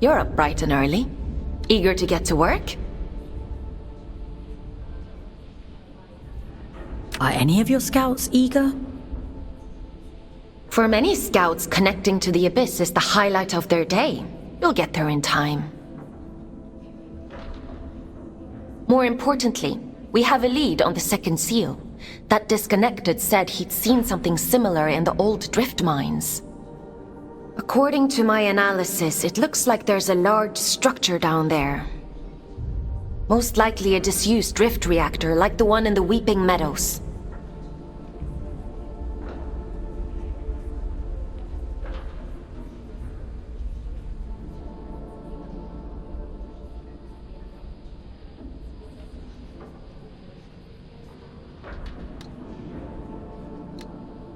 You're up bright and early. Eager to get to work? Are any of your scouts eager? For many scouts, connecting to the Abyss is the highlight of their day. You'll get there in time. More importantly, we have a lead on the second seal. That disconnected said he'd seen something similar in the old drift mines. According to my analysis, it looks like there's a large structure down there. Most likely a disused drift reactor like the one in the Weeping Meadows.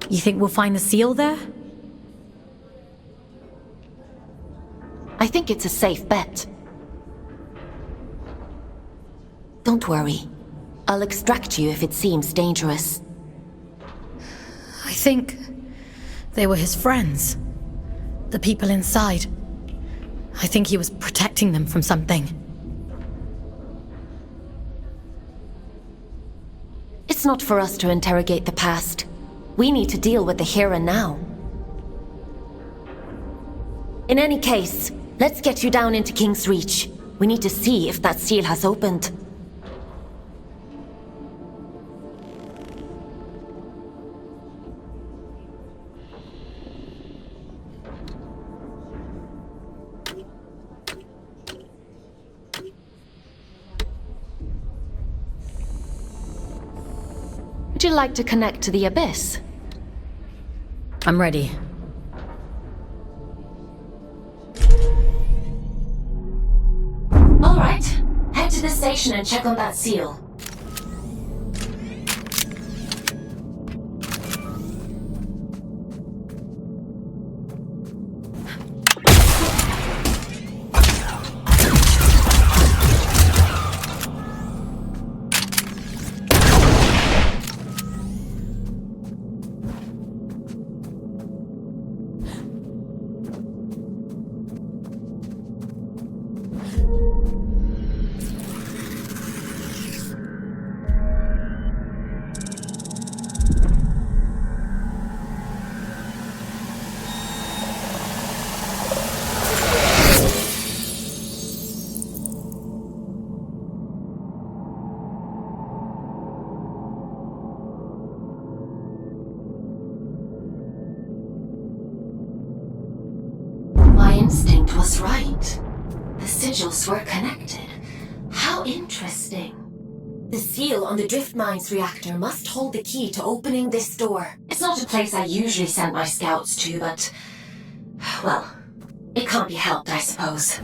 You think we'll find the seal there? I think it's a safe bet. Don't worry. I'll extract you if it seems dangerous. I think they were his friends. The people inside. I think he was protecting them from something. It's not for us to interrogate the past. We need to deal with the here and now. In any case, let's get you down into King's Reach. We need to see if that seal has opened. Would you like to connect to the Abyss? I'm ready. All right. Head to the station and check on that seal. My instinct was right. The sigils were connected. How interesting. The seal on the drift mines reactor must hold the key to opening this door. It's not a place I usually send my scouts to, but... well, it can't be helped, I suppose.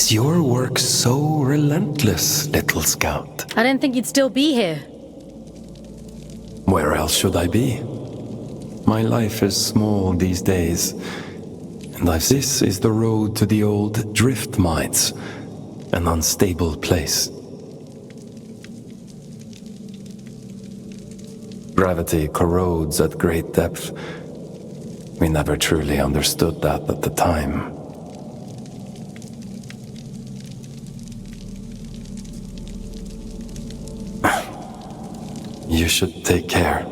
Is your work so relentless, little scout? I didn't think you'd still be here. Where else should I be? My life is small these days, and this is the road to the old drift mines, an unstable place. Gravity corrodes at great depth. We never truly understood that at the time. You should take care.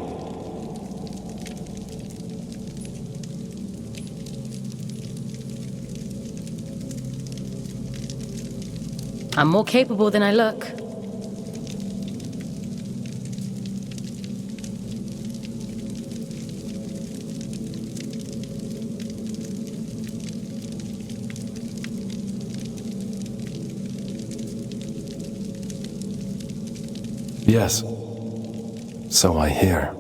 I'm more capable than I look. Yes, so I hear.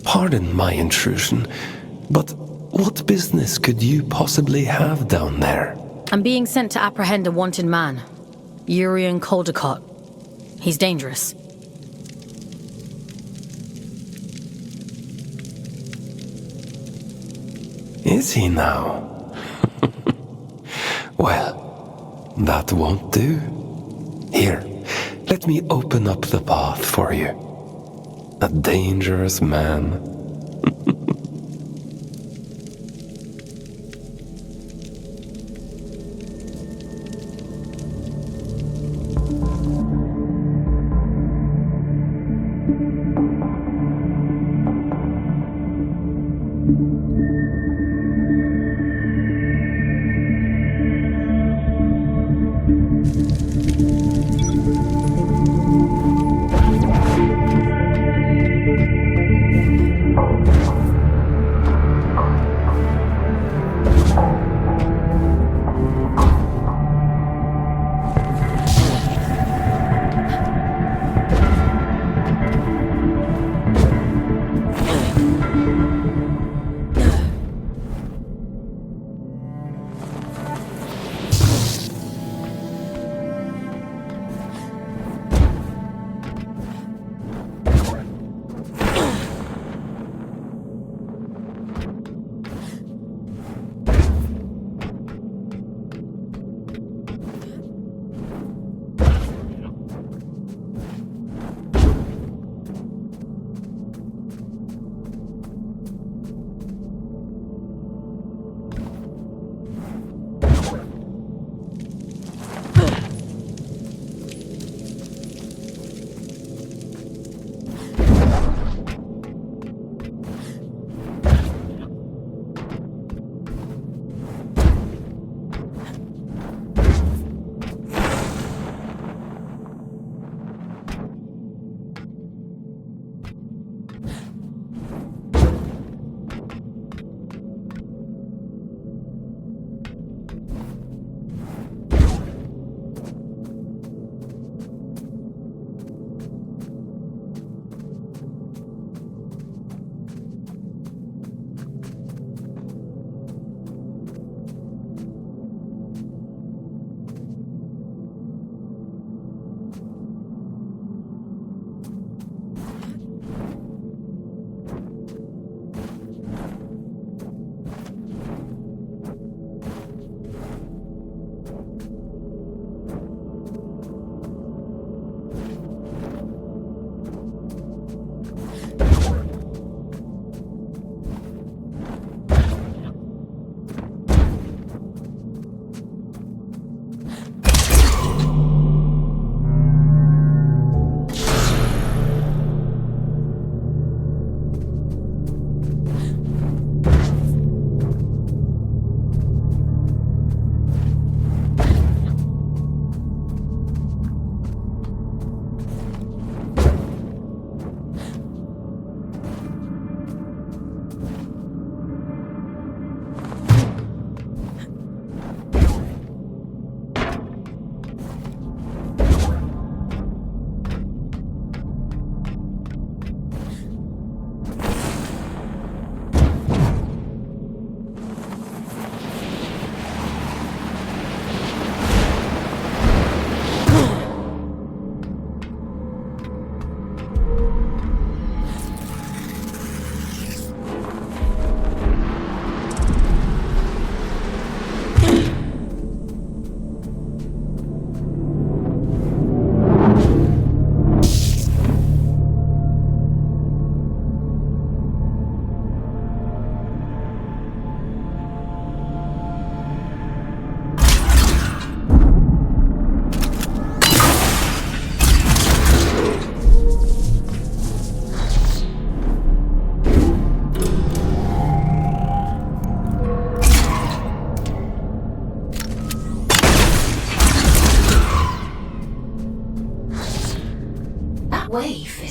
Pardon my intrusion, but what business could you possibly have down there? I'm being sent to apprehend a wanted man. Urian Caldecott. He's dangerous. Is he now? Well, that won't do. Here, let me open up the path for you. A dangerous man.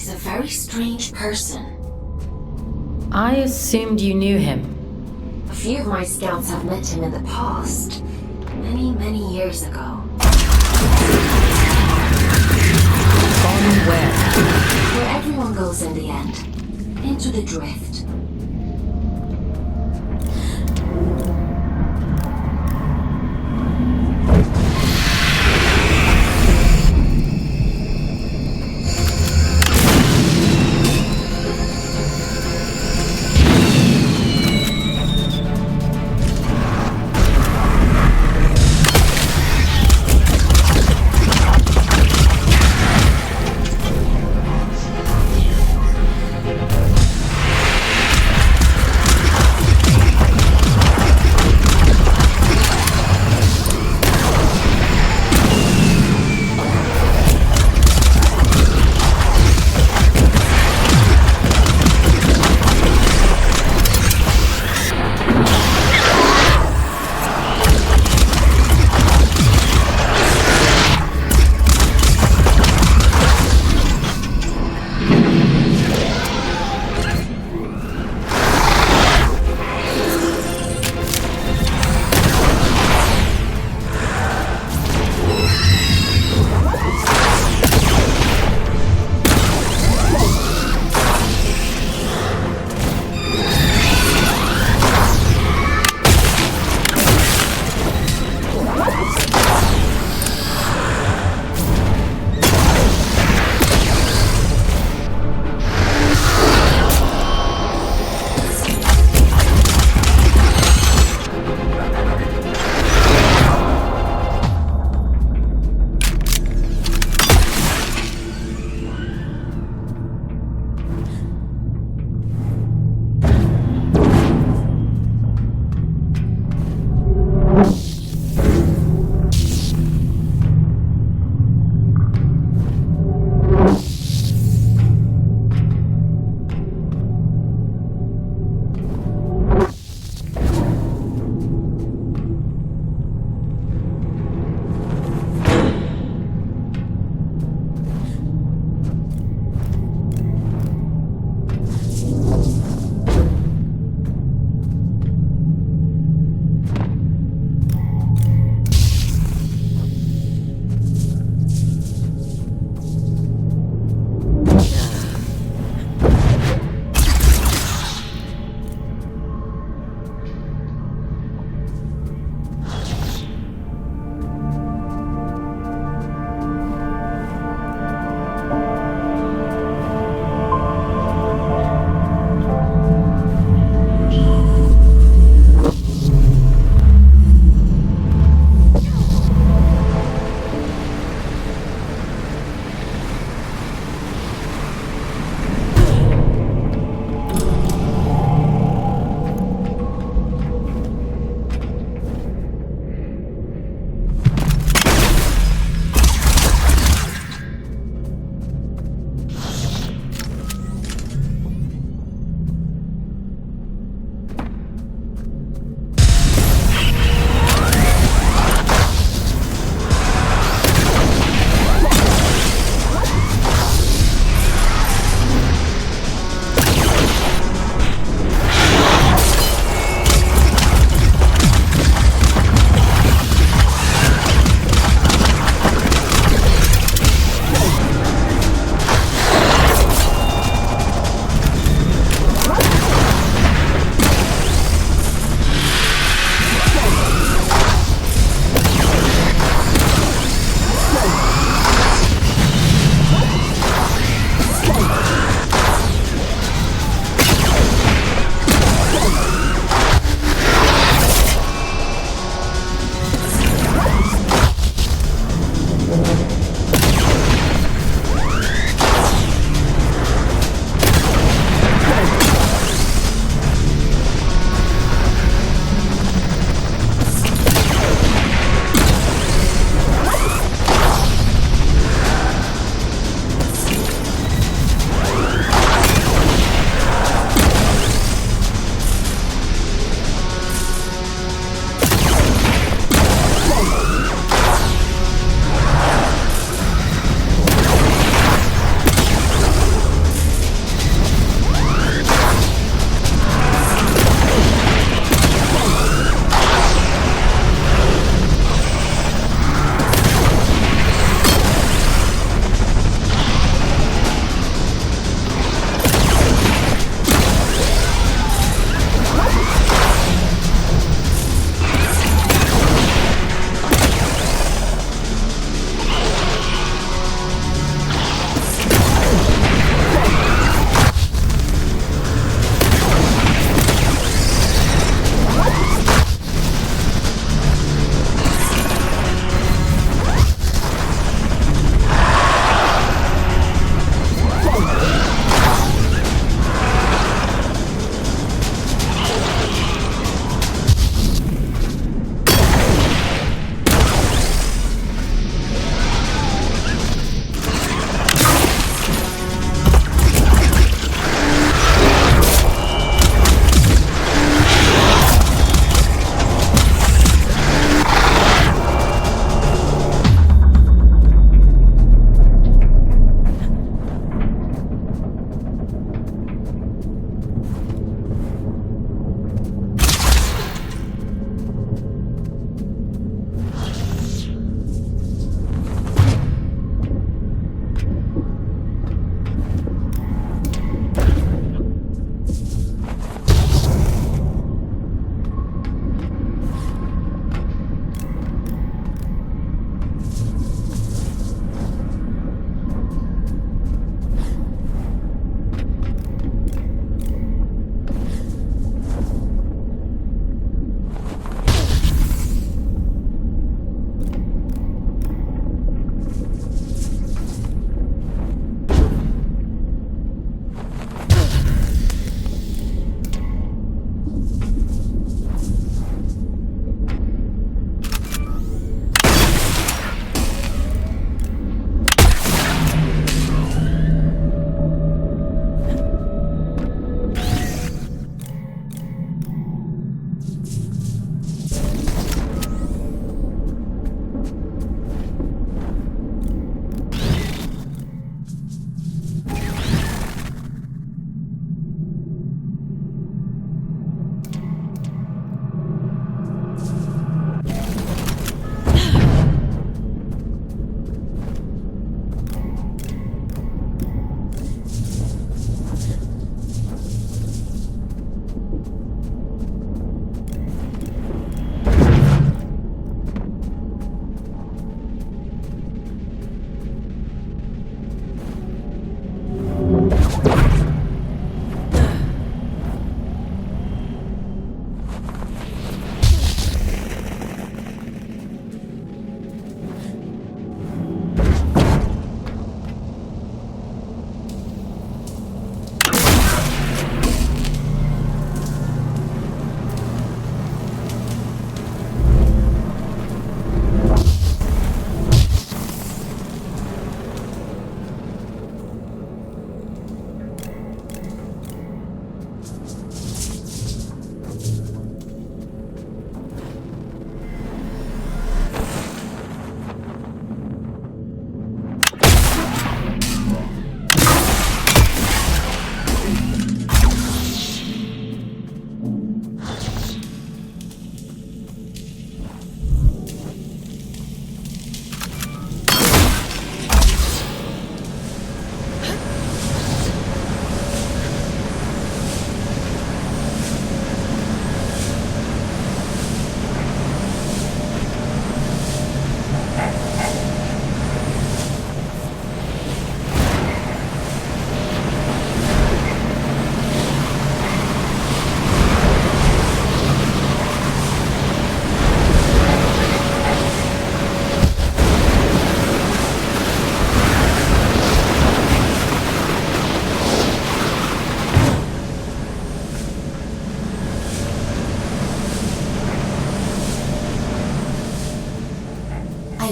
is a very strange person. I assumed you knew him. A few of my scouts have met him in the past. Many, many years ago. Gone where? Where everyone goes in the end. Into the drift.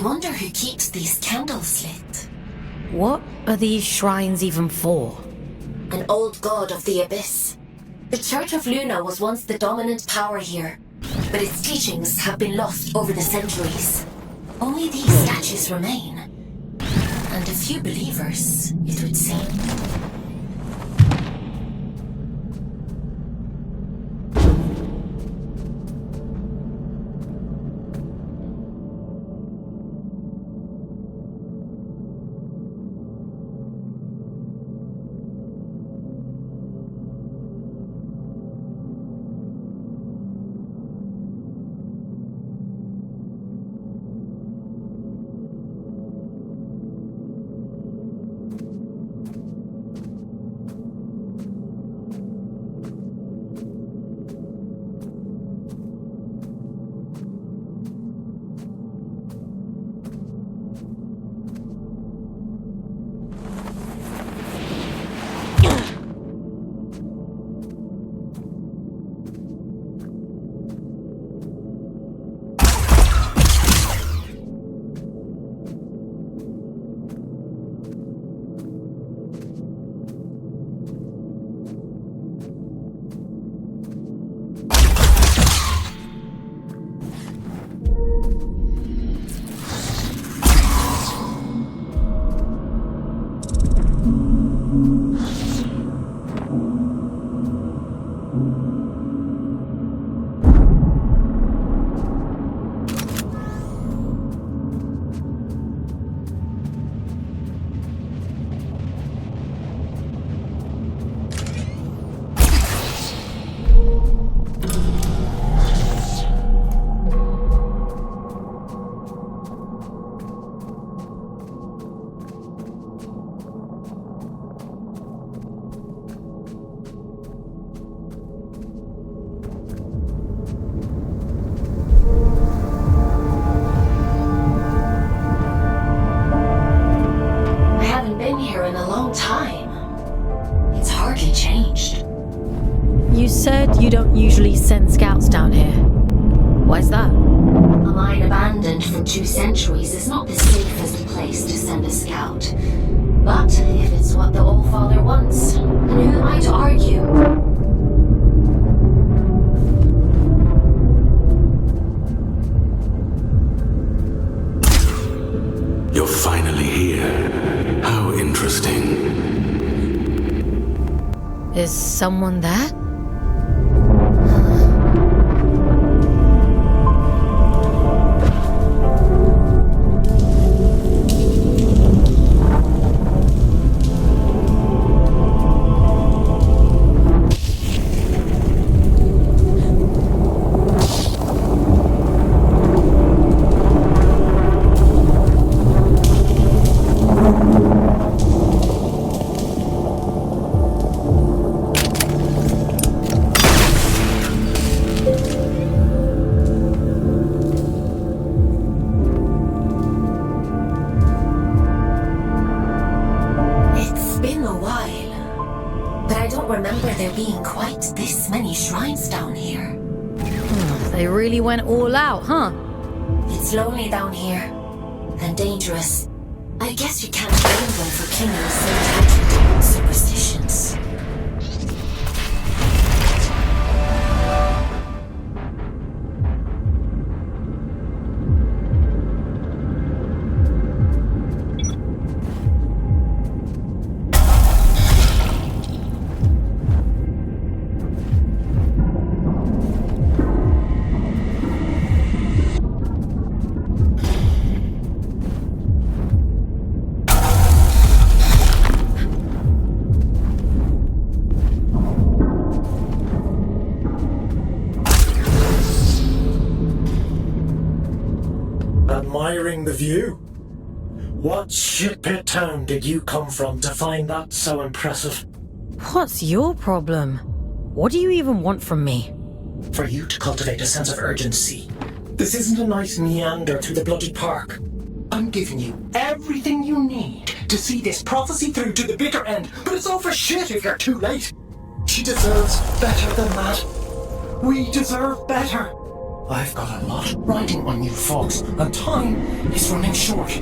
wonder who keeps these candles lit. What are these shrines even for? An old god of the abyss. The Church of Luna was once the dominant power here, but its teachings have been lost over the centuries. Only these statues remain. And a few believers, it would seem. You said you don't usually send scouts down here. Why's that? A mine abandoned for 2 centuries is not the safest place to send a scout. But if it's what the All-Father wants, then who am I to argue? You're finally here. How interesting. Is someone there? They really went all out, huh? It's lonely down here. And dangerous. I guess you can't blame them for clinging so tightly to old superstitions. Admiring the view? What shitpit town did you come from to find that so impressive? What's your problem? What do you even want from me? For you to cultivate a sense of urgency. This isn't a nice meander through the bloody park. I'm giving you everything you need to see this prophecy through to the bitter end, but it's all for shit if you're too late. She deserves better than that. We deserve better. I've got a lot riding on you folks, and time is running short.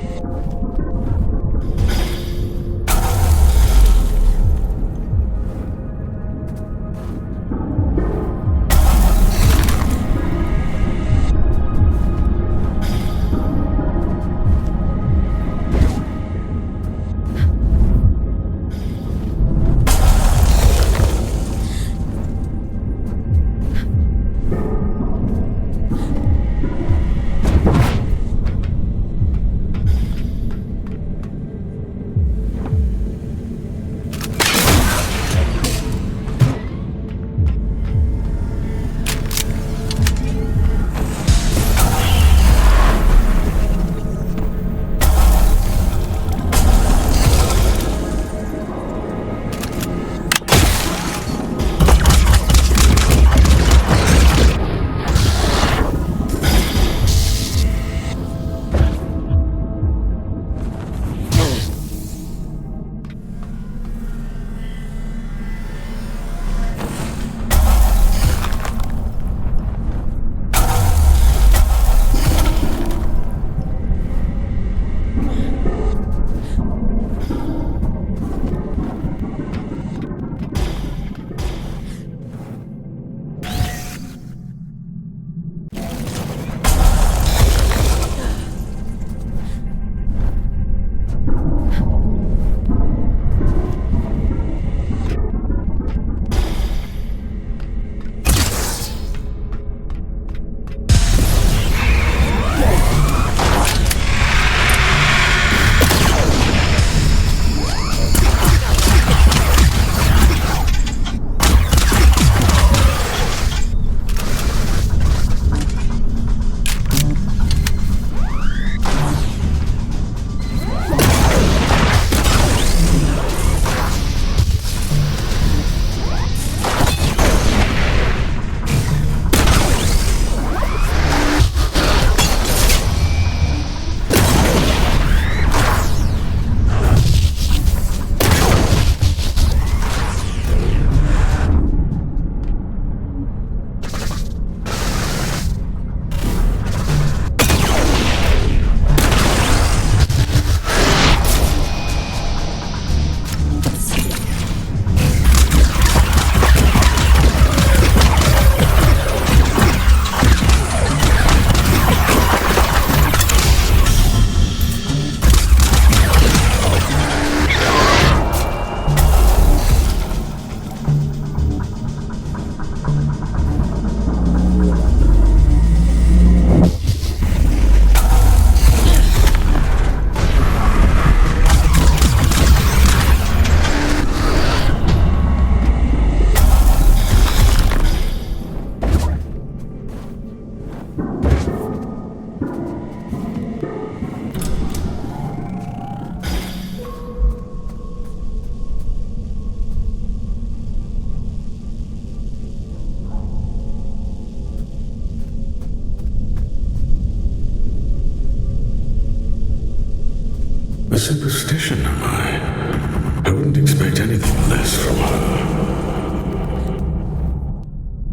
A superstition, am I? I wouldn't expect anything less from her.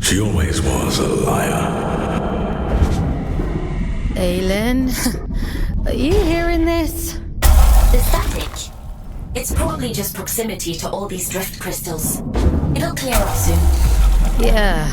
She always was a liar. Aylin, are you hearing this? The static. It's probably just proximity to all these drift crystals. It'll clear up soon. Yeah.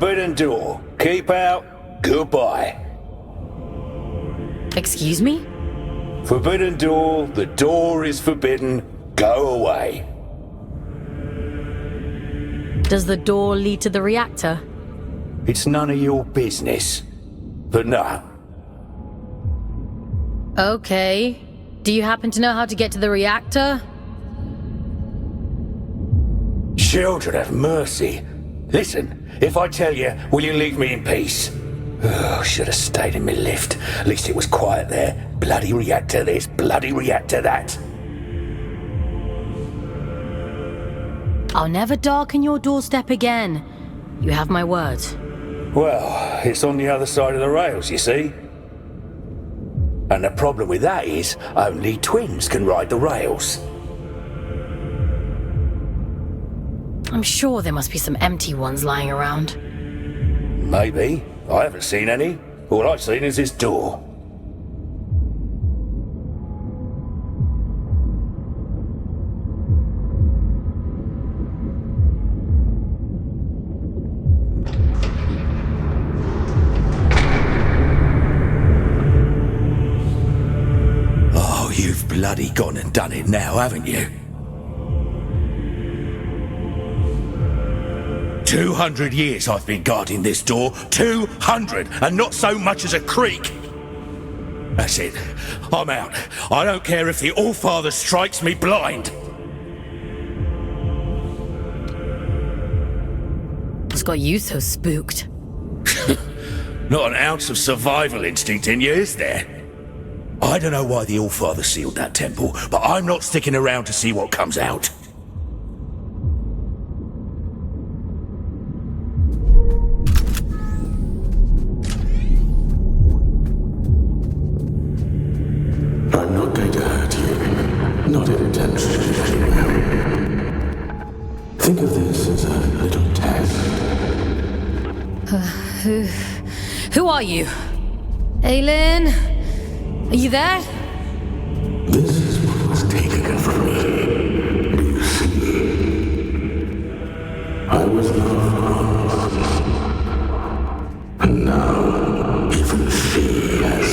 Forbidden door. Keep out. Goodbye. Excuse me? Forbidden door. The door is forbidden. Go away. Does the door lead to the reactor? It's none of your business. But no. Okay. Do you happen to know how to get to the reactor? Children have mercy. Listen, if I tell you, will you leave me in peace? Oh, should have stayed in my lift. At least it was quiet there. Bloody reactor this, bloody reactor that. I'll never darken your doorstep again. You have my word. Well, it's on the other side of the rails, you see. And the problem with that is, only twins can ride the rails. I'm sure there must be some empty ones lying around. Maybe. I haven't seen any. All I've seen is this door. Oh, you've bloody gone and done it now, haven't you? 200 years I've been guarding this door. 200, and not so much as a creak. That's it. I'm out. I don't care if the Allfather strikes me blind. What's got you so spooked? Not an ounce of survival instinct in you, is there? I don't know why the Allfather sealed that temple, but I'm not sticking around to see what comes out. I'm not going to hurt you. Not intentionally, anyway. Think of this as a little test. Who are you? Aylin? Are you there? This is what was taken from me. Do you see? I was lost. And now, even she has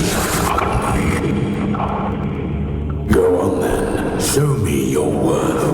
forgotten me. Go on then. Show me your worth.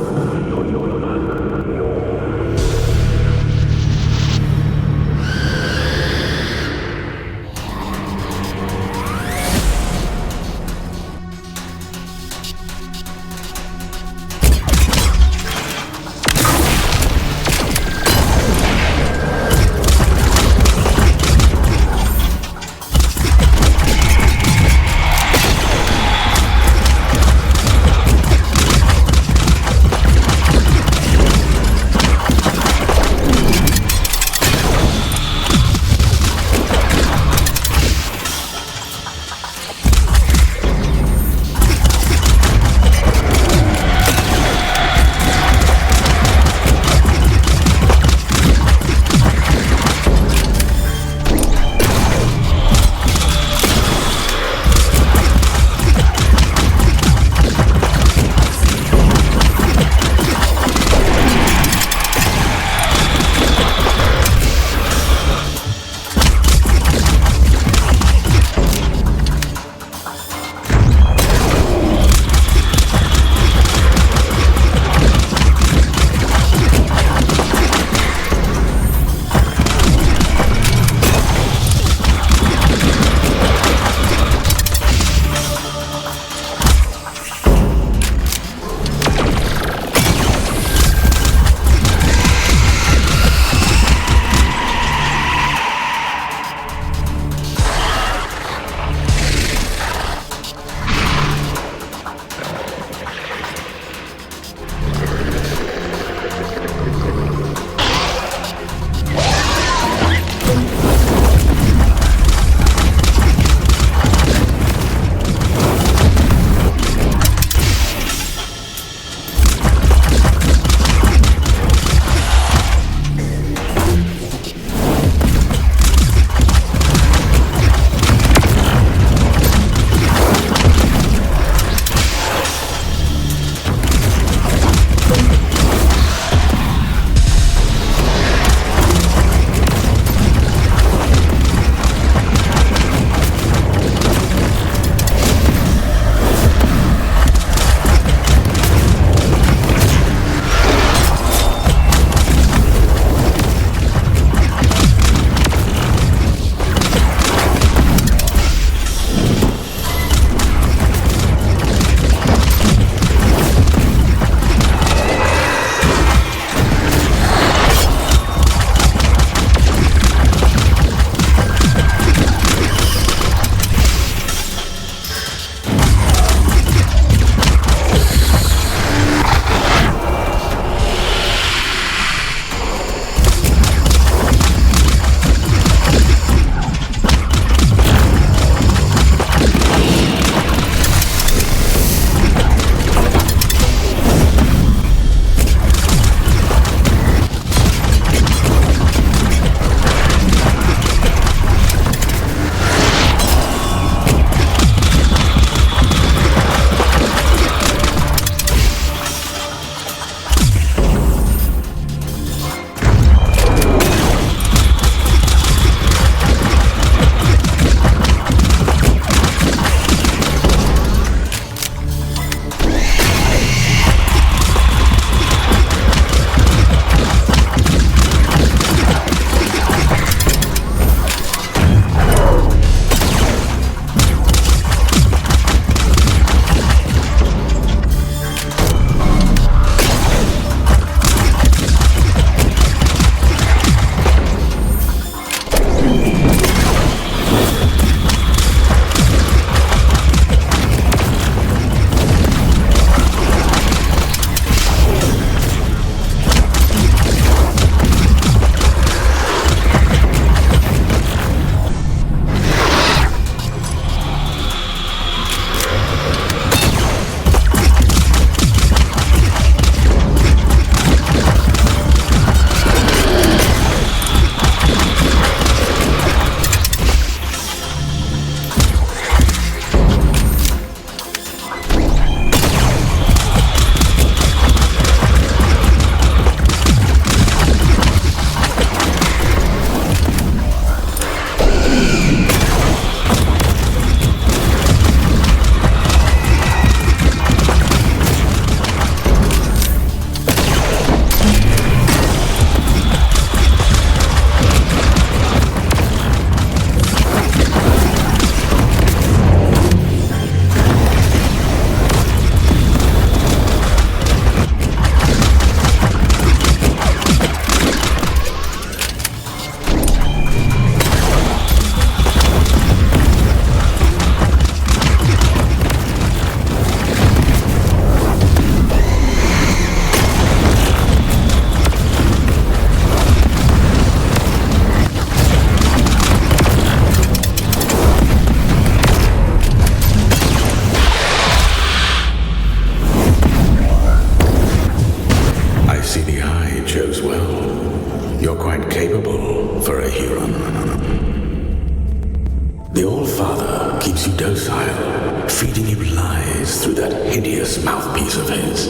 feeding you lies through that hideous mouthpiece of his.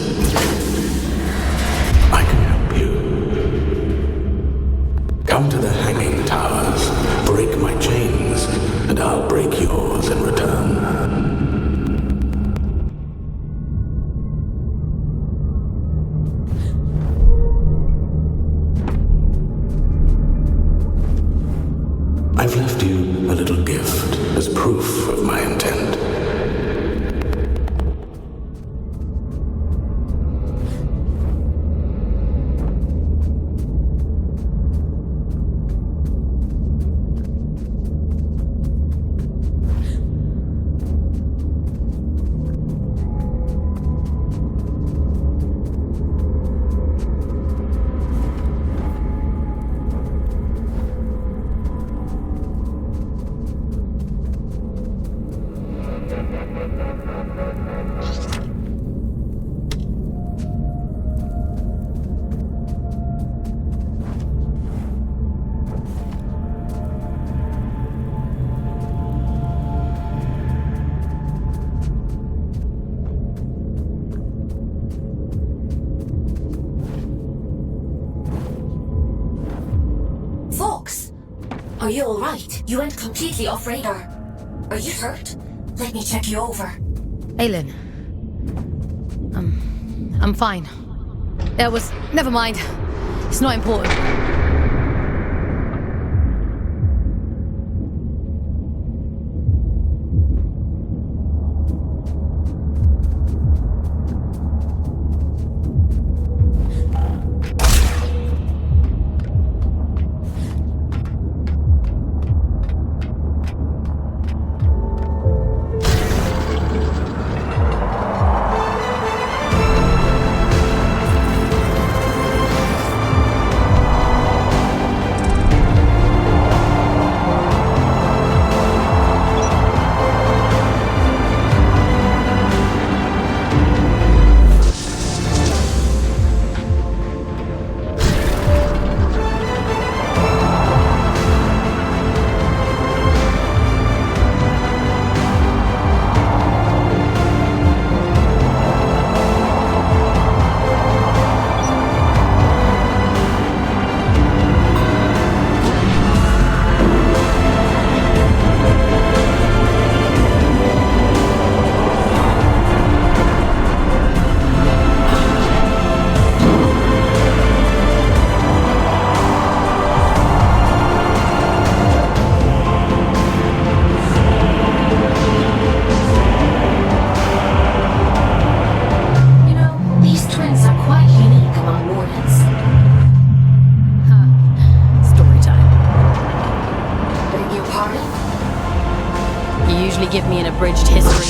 I can help you. Come to the hanging towers, break my chains, and I'll break yours in return. I've left you a little gift as proof of my intent. Are you alright? You went completely off radar. Are you hurt? Let me check you over. Aylin. I'm fine. Never mind. It's not important. Give me an abridged history.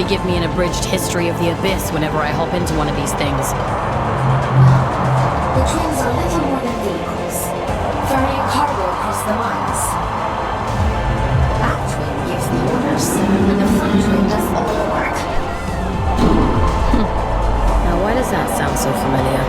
Give me an abridged history of the abyss whenever I hop into one of these things. The twins are little more than vehicles, ferrying cargo across the mines. That twin gives the orders, and the front twin does all the work. Now why does that sound so familiar?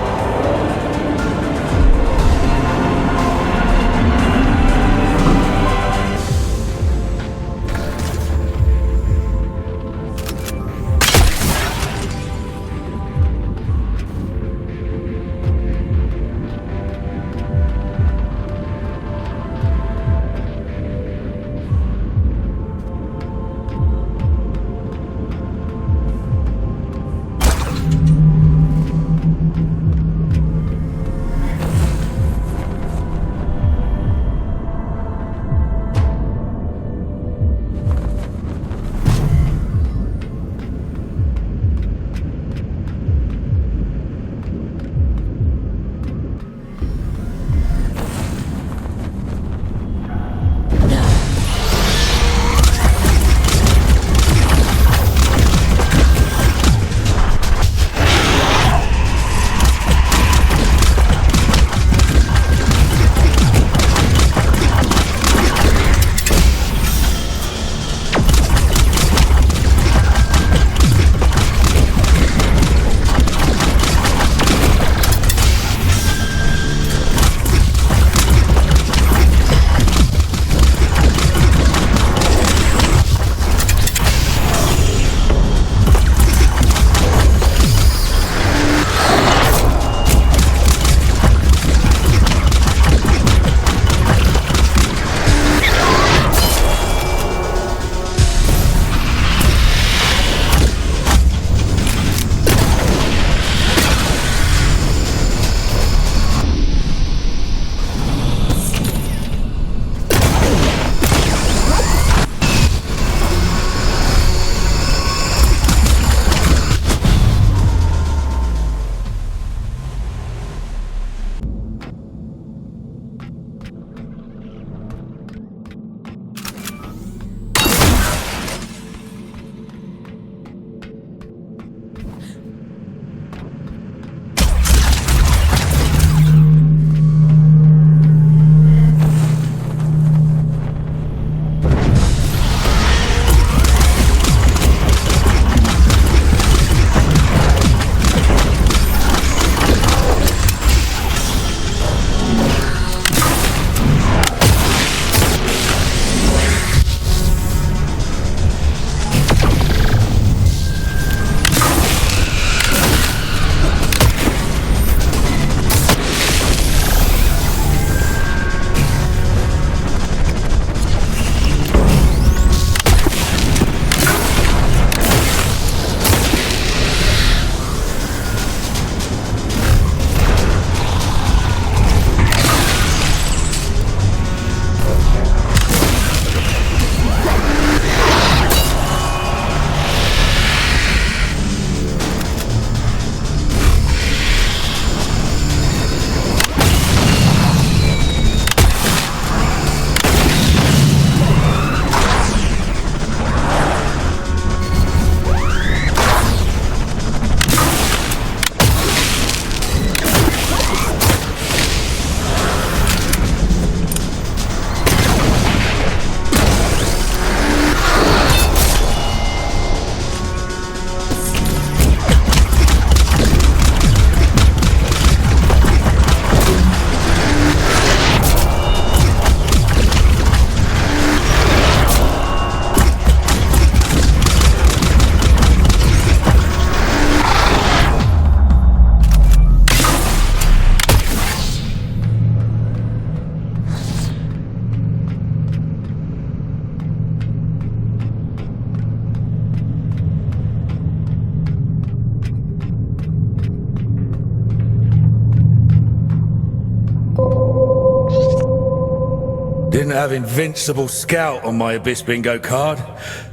Didn't have Invincible Scout on my Abyss bingo card,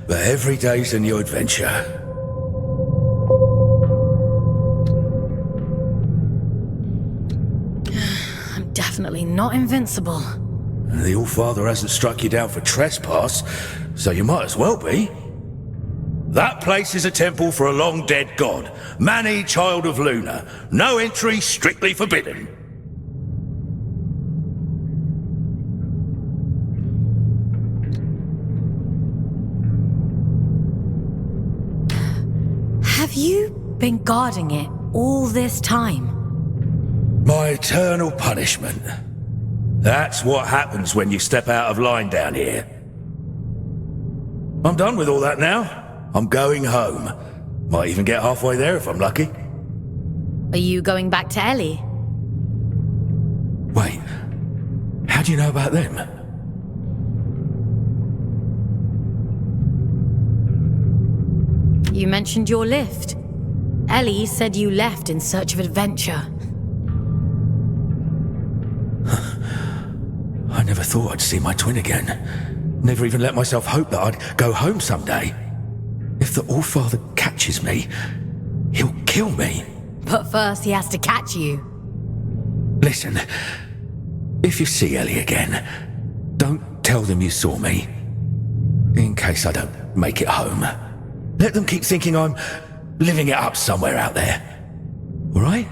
but every day's a new adventure. I'm definitely not invincible. The Allfather hasn't struck you down for trespass, so you might as well be. That place is a temple for a long-dead god, Mani, child of Luna. No entry, strictly forbidden. Have you been guarding it all this time? My eternal punishment. That's what happens when you step out of line down here. I'm done with all that now. I'm going home. Might even get halfway there if I'm lucky. Are you going back to Ellie? Wait, how do you know about them? You mentioned your lift. Ellie said you left in search of adventure. I never thought I'd see my twin again. Never even let myself hope that I'd go home someday. If the Allfather catches me, he'll kill me. But first he has to catch you. Listen, if you see Ellie again, don't tell them you saw me. In case I don't make it home. Let them keep thinking I'm living it up somewhere out there. All right?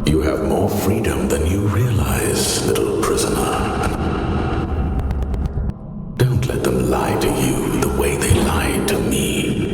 You have more freedom than you realize, little prisoner. Don't let them lie to you the way they lied to me.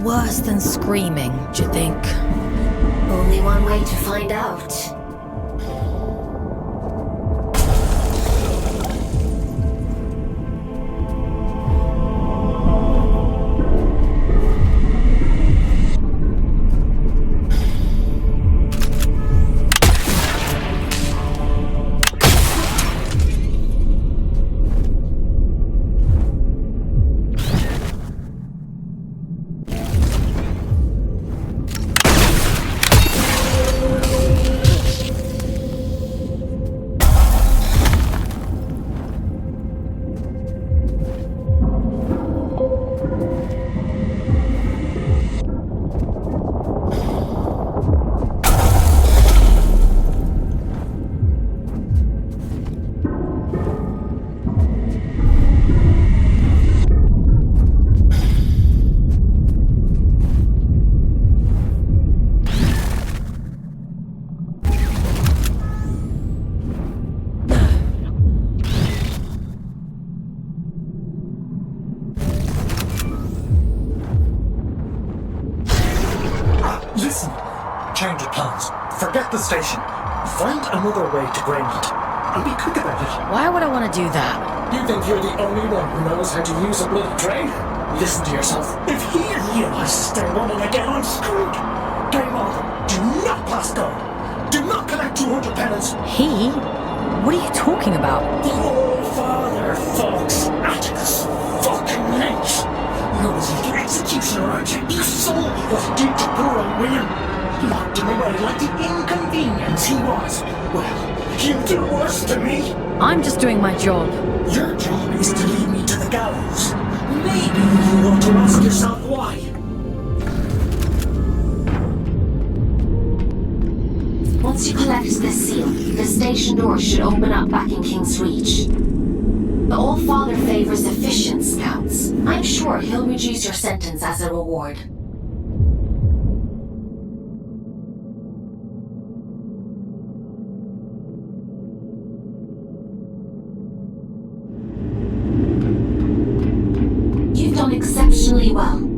worse than screaming, do you think? Only one way to find out. Listen, change of plans. Forget the station. Find another way to Greymound. And be quick about it. Why would I want to do that? You think you're the only one who knows how to use a bloody train? Listen to yourself. If he realizes they're running again, I'm screwed. Game on. Do not pass go. Do not collect 200 penance. He? What are you talking about? The old father, folks. Atticus fucking Lynch. You was the executioner, aren't you? You saw what he did to poor old William. Locked him away like the inconvenience he was. Well, he'll do worse to me. I'm just doing my job. Your job is to lead me to the gallows. Maybe you want to ask yourself why. Once you collect this seal, the station door should open up back in King's Reach. The Old Father favors efficient scouts. I'm sure he'll reduce your sentence as a reward. You've done exceptionally well.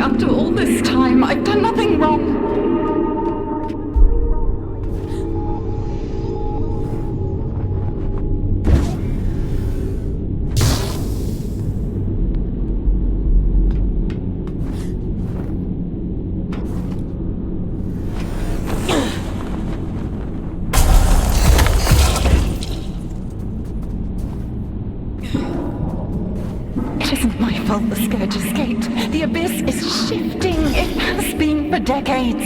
After all this time, I've done nothing wrong. It isn't my fault the Scourge escaped. The abyss is shifting. It has been for decades.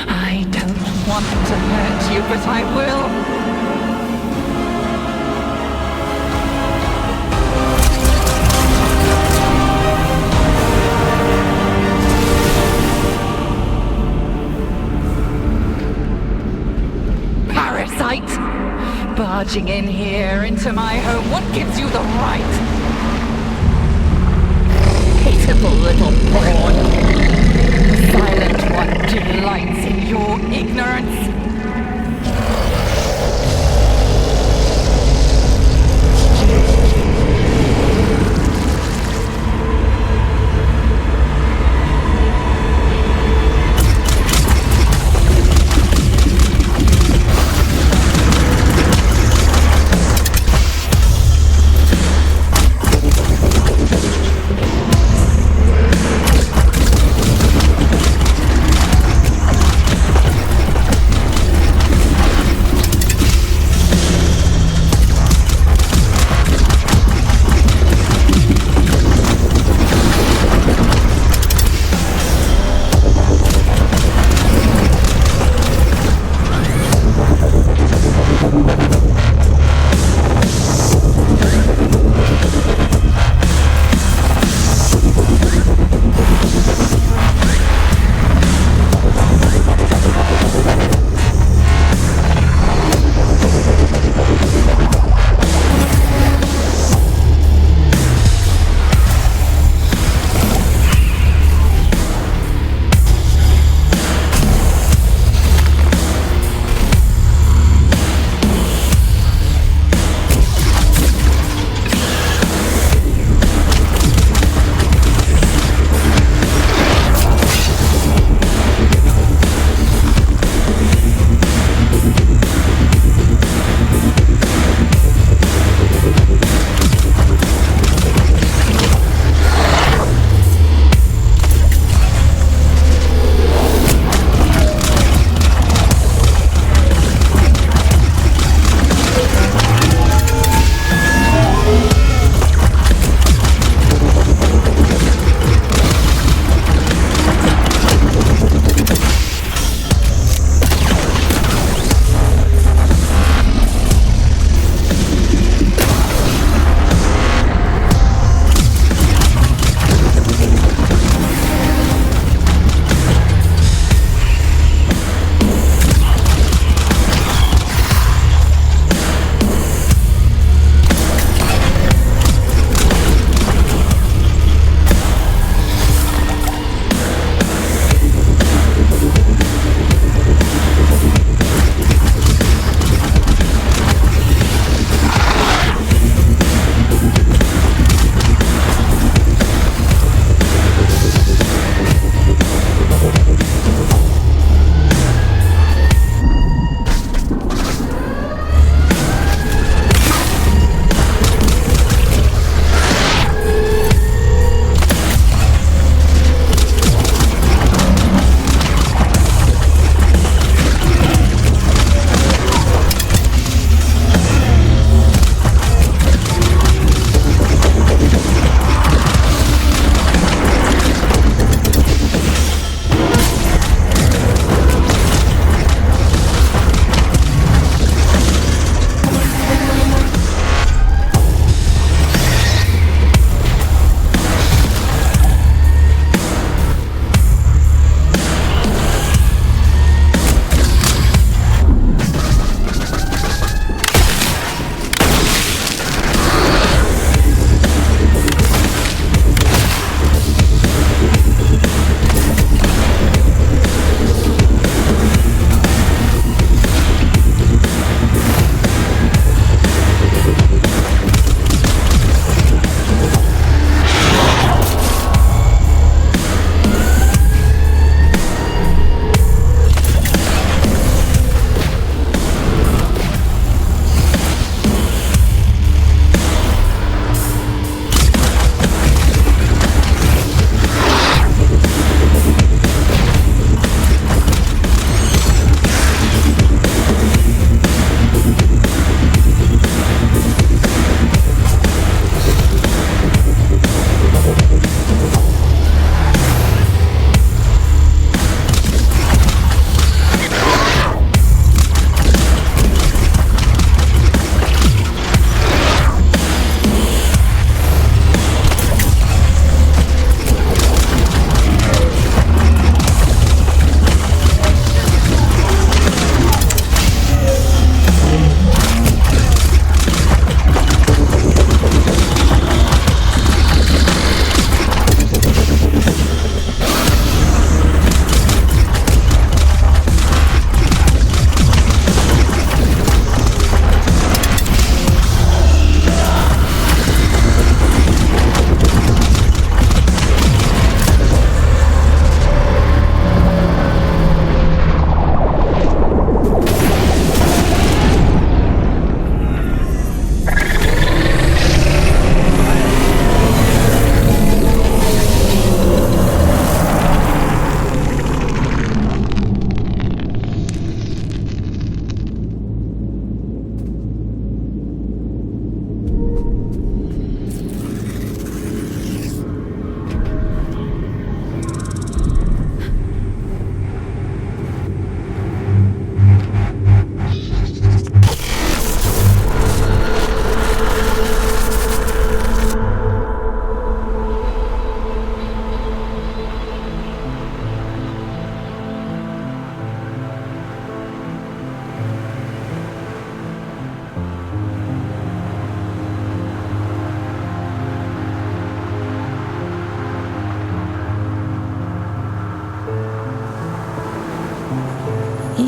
I don't want to hurt you, but I will. Barging in here into my home, what gives you the right? Pitiful little pawn. The silent one delights in your ignorance.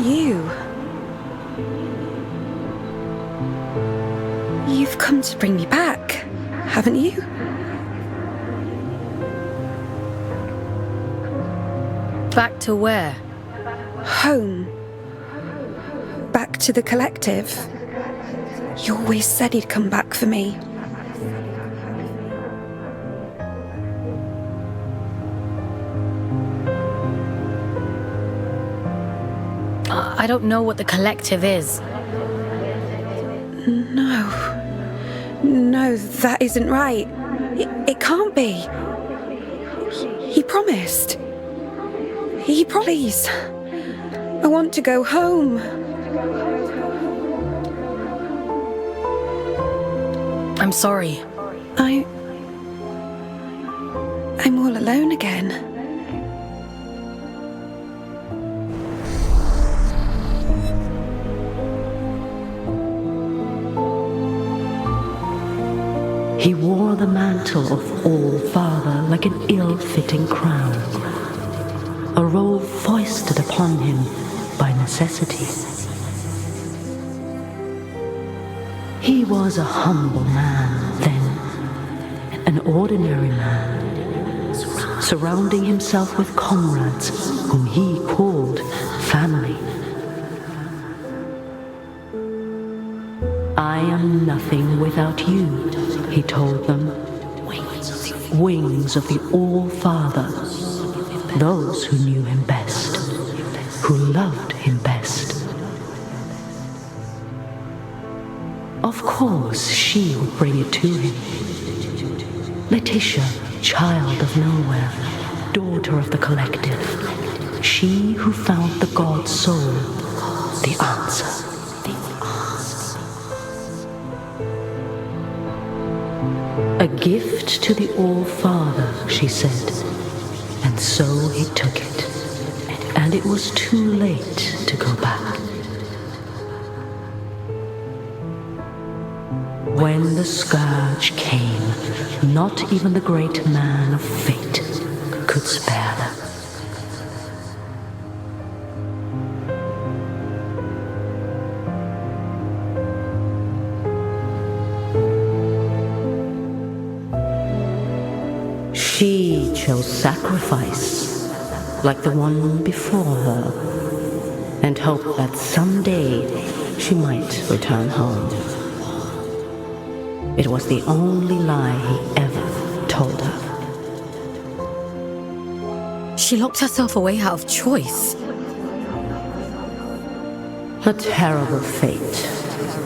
you. You've come to bring me back, haven't you? Back to where? Home. Back to the collective. You always said he'd come back for me. I don't know what the collective is. No, that isn't right. It can't be. He promised. Please. I want to go home. I'm sorry. I'm all alone again. He wore the mantle of All-Father like an ill-fitting crown, a role foisted upon him by necessity. He was a humble man then, an ordinary man, surrounding himself with comrades whom he called family. I am nothing without you, he told them. Wings of the All-Father, those who knew him best, who loved him best. Of course, she would bring it to him. Letitia, child of nowhere, daughter of the collective, she who found the God soul, the answer. A gift to the All-Father, she said, and so he took it, and it was too late to go back. When the scourge came, not even the great man of fate could spare them. She chose sacrifice, like the one before her, and hoped that someday she might return home. It was the only lie he ever told her. She locked herself away out of choice. A terrible fate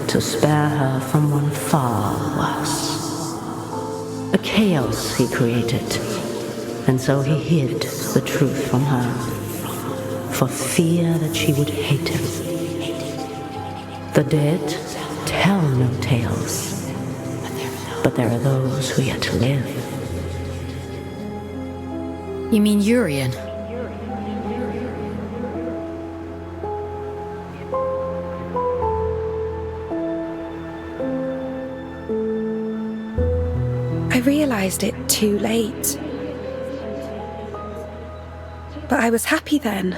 to spare her from one far worse. A chaos he created, and so he hid the truth from her, for fear that she would hate him. The dead tell no tales, but there are those who yet live. You mean Urian? I realized it too late. But I was happy then.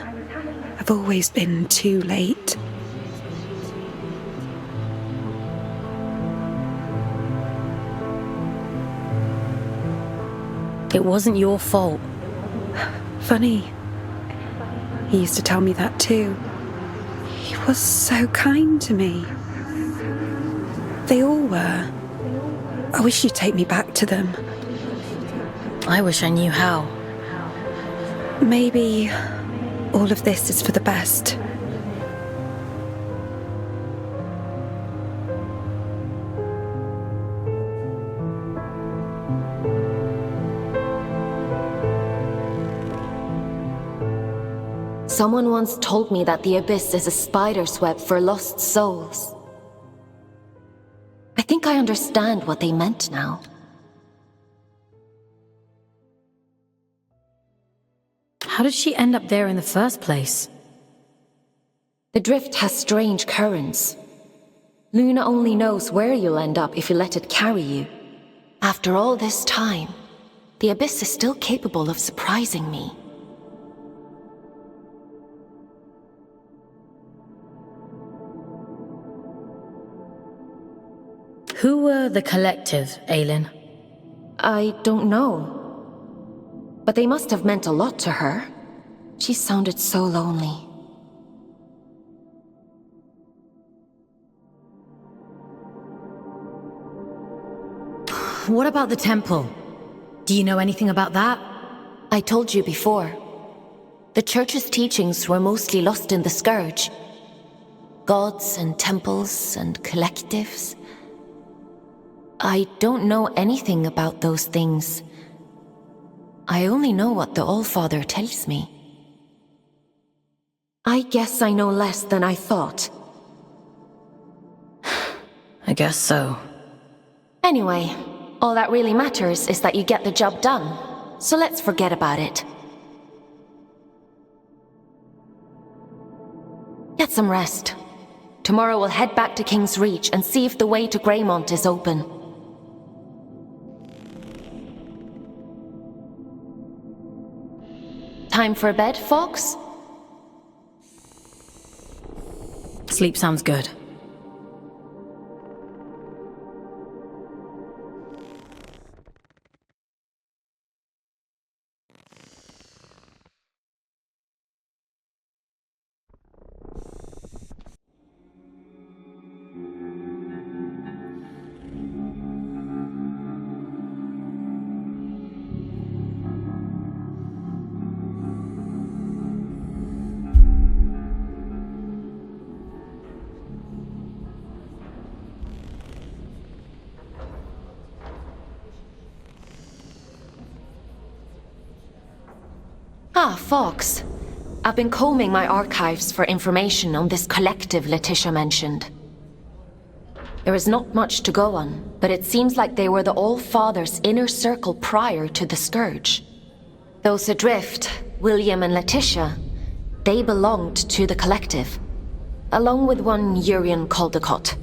I've always been too late. It wasn't your fault. Funny. He used to tell me that too. He was so kind to me. They all were. I wish you'd take me back to them. I wish I knew how. Maybe all of this is for the best. Someone once told me that the abyss is a spider's web for lost souls. I think I understand what they meant now. How did she end up there in the first place? The drift has strange currents. Luna only knows where you'll end up if you let it carry you. After all this time, the abyss is still capable of surprising me. Who were the collective, Aylin? I don't know. But they must have meant a lot to her. She sounded so lonely. What about the temple? Do you know anything about that? I told you before. The church's teachings were mostly lost in the Scourge. Gods and temples and collectives. I don't know anything about those things. I only know what the Allfather tells me. I guess I know less than I thought. I guess so. Anyway, all that really matters is that you get the job done. So let's forget about it. Get some rest. Tomorrow we'll head back to King's Reach and see if the way to Greymont is open. Time for bed, Fox? Sleep sounds good. Ah, Fox. I've been combing my archives for information on this collective Letitia mentioned. There is not much to go on, but it seems like they were the All-Father's inner circle prior to the Scourge. Those adrift, William and Letitia, they belonged to the collective, along with one Urian Caldecott.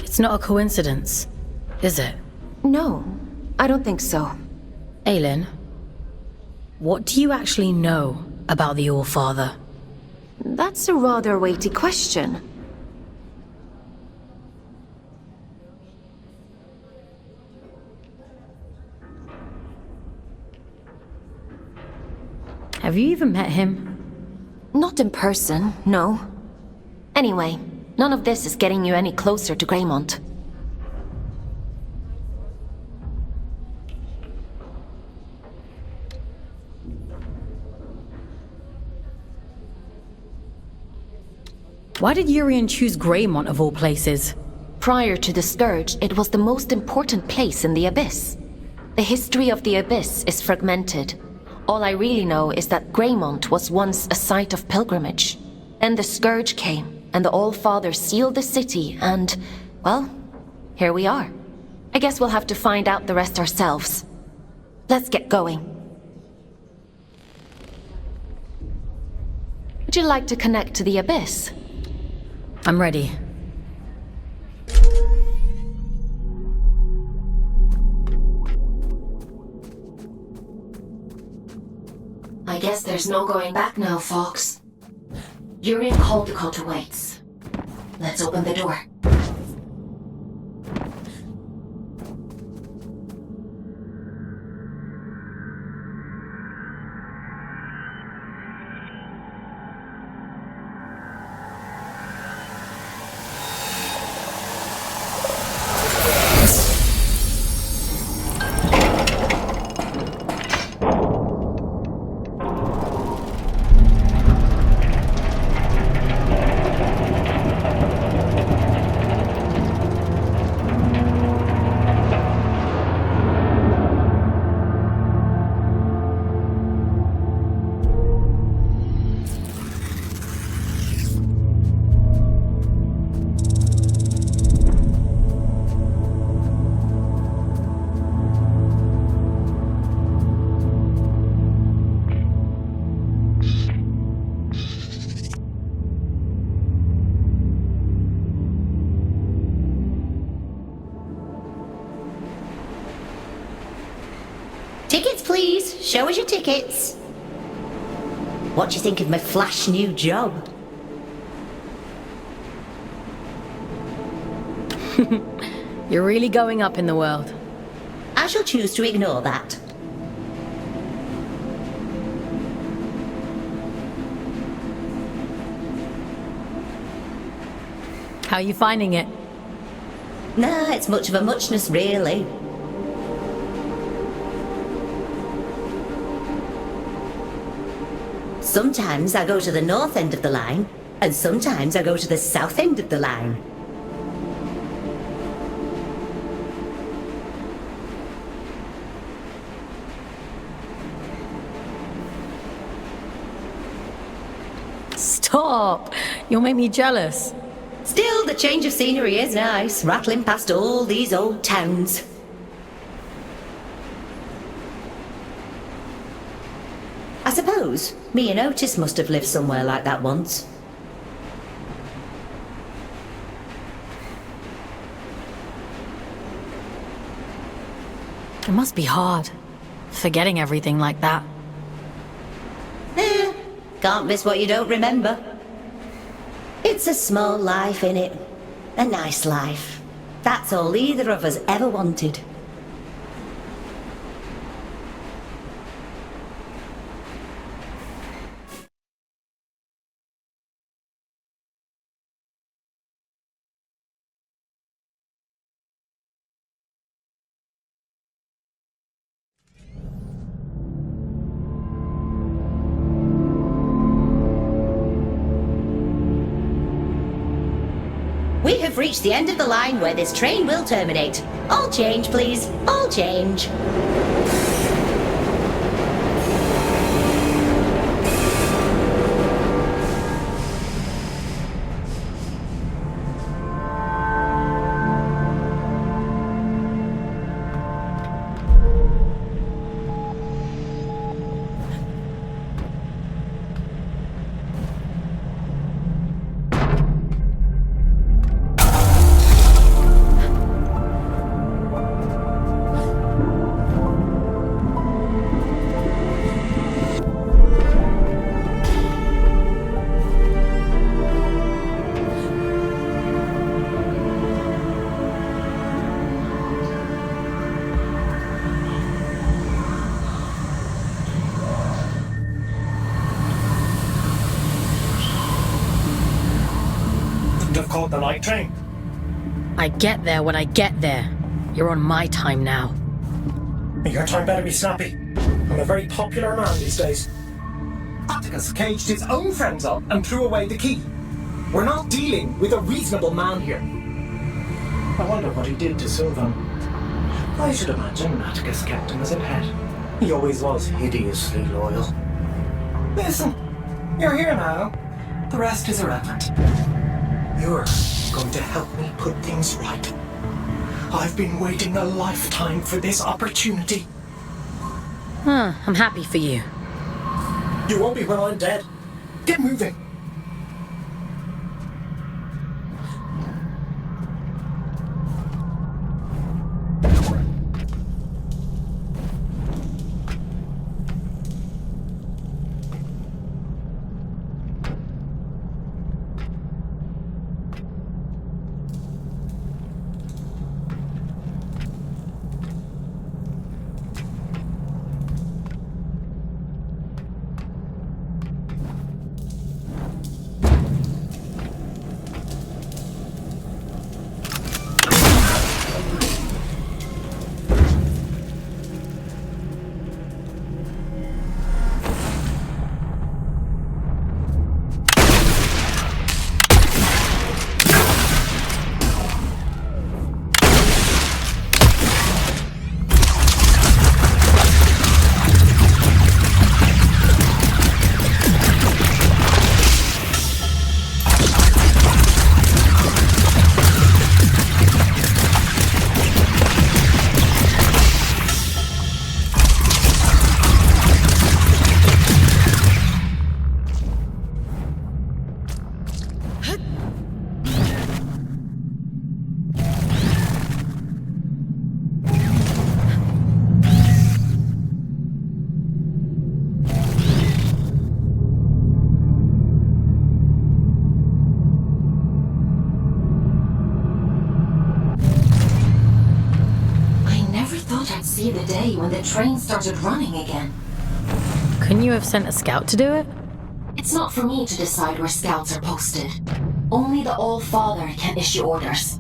It's not a coincidence, is it? No, I don't think so. Aylin, what do you actually know about the All-Father? That's a rather weighty question. Have you even met him? Not in person, no. Anyway, none of this is getting you any closer to Greymont. Why did Urian choose Greymont of all places? Prior to the Scourge, it was the most important place in the Abyss. The history of the Abyss is fragmented. All I really know is that Greymont was once a site of pilgrimage. Then the Scourge came, and the All-Father sealed the city, and, well, here we are. I guess we'll have to find out the rest ourselves. Let's get going. Would you like to connect to the Abyss? I'm ready. I guess there's no going back now, Fox. Urian Caldecott awaits. Let's open the door. Tickets, please. Show us your tickets. What do you think of my flash new job? You're really going up in the world. I shall choose to ignore that. How are you finding it? Nah, it's much of a muchness, really. Sometimes I go to the north end of the line, and sometimes I go to the south end of the line. Stop! You'll make me jealous. Still, the change of scenery is nice, rattling past all these old towns. I suppose me and Otis must have lived somewhere like that once. It must be hard, forgetting everything like that. Can't miss what you don't remember. It's a small life, innit? A nice life. That's all either of us ever wanted. We have reached the end of the line where this train will terminate. All change, please. All change. Have caught the night train. I get there when I get there. You're on my time now. Your time better be snappy. I'm a very popular man these days. Atticus caged his own friends up and threw away the key. We're not dealing with a reasonable man here. I wonder what he did to Sylvan. I should imagine Atticus kept him as a pet. He always was hideously loyal. Listen, you're here now. The rest is irrelevant. You're going to help me put things right. I've been waiting a lifetime for this opportunity. I'm happy for you. You won't be when I'm dead. Get moving. thought I'd see the day when the train started running again. Couldn't you have sent a scout to do it? It's not for me to decide where scouts are posted. Only the All-Father can issue orders.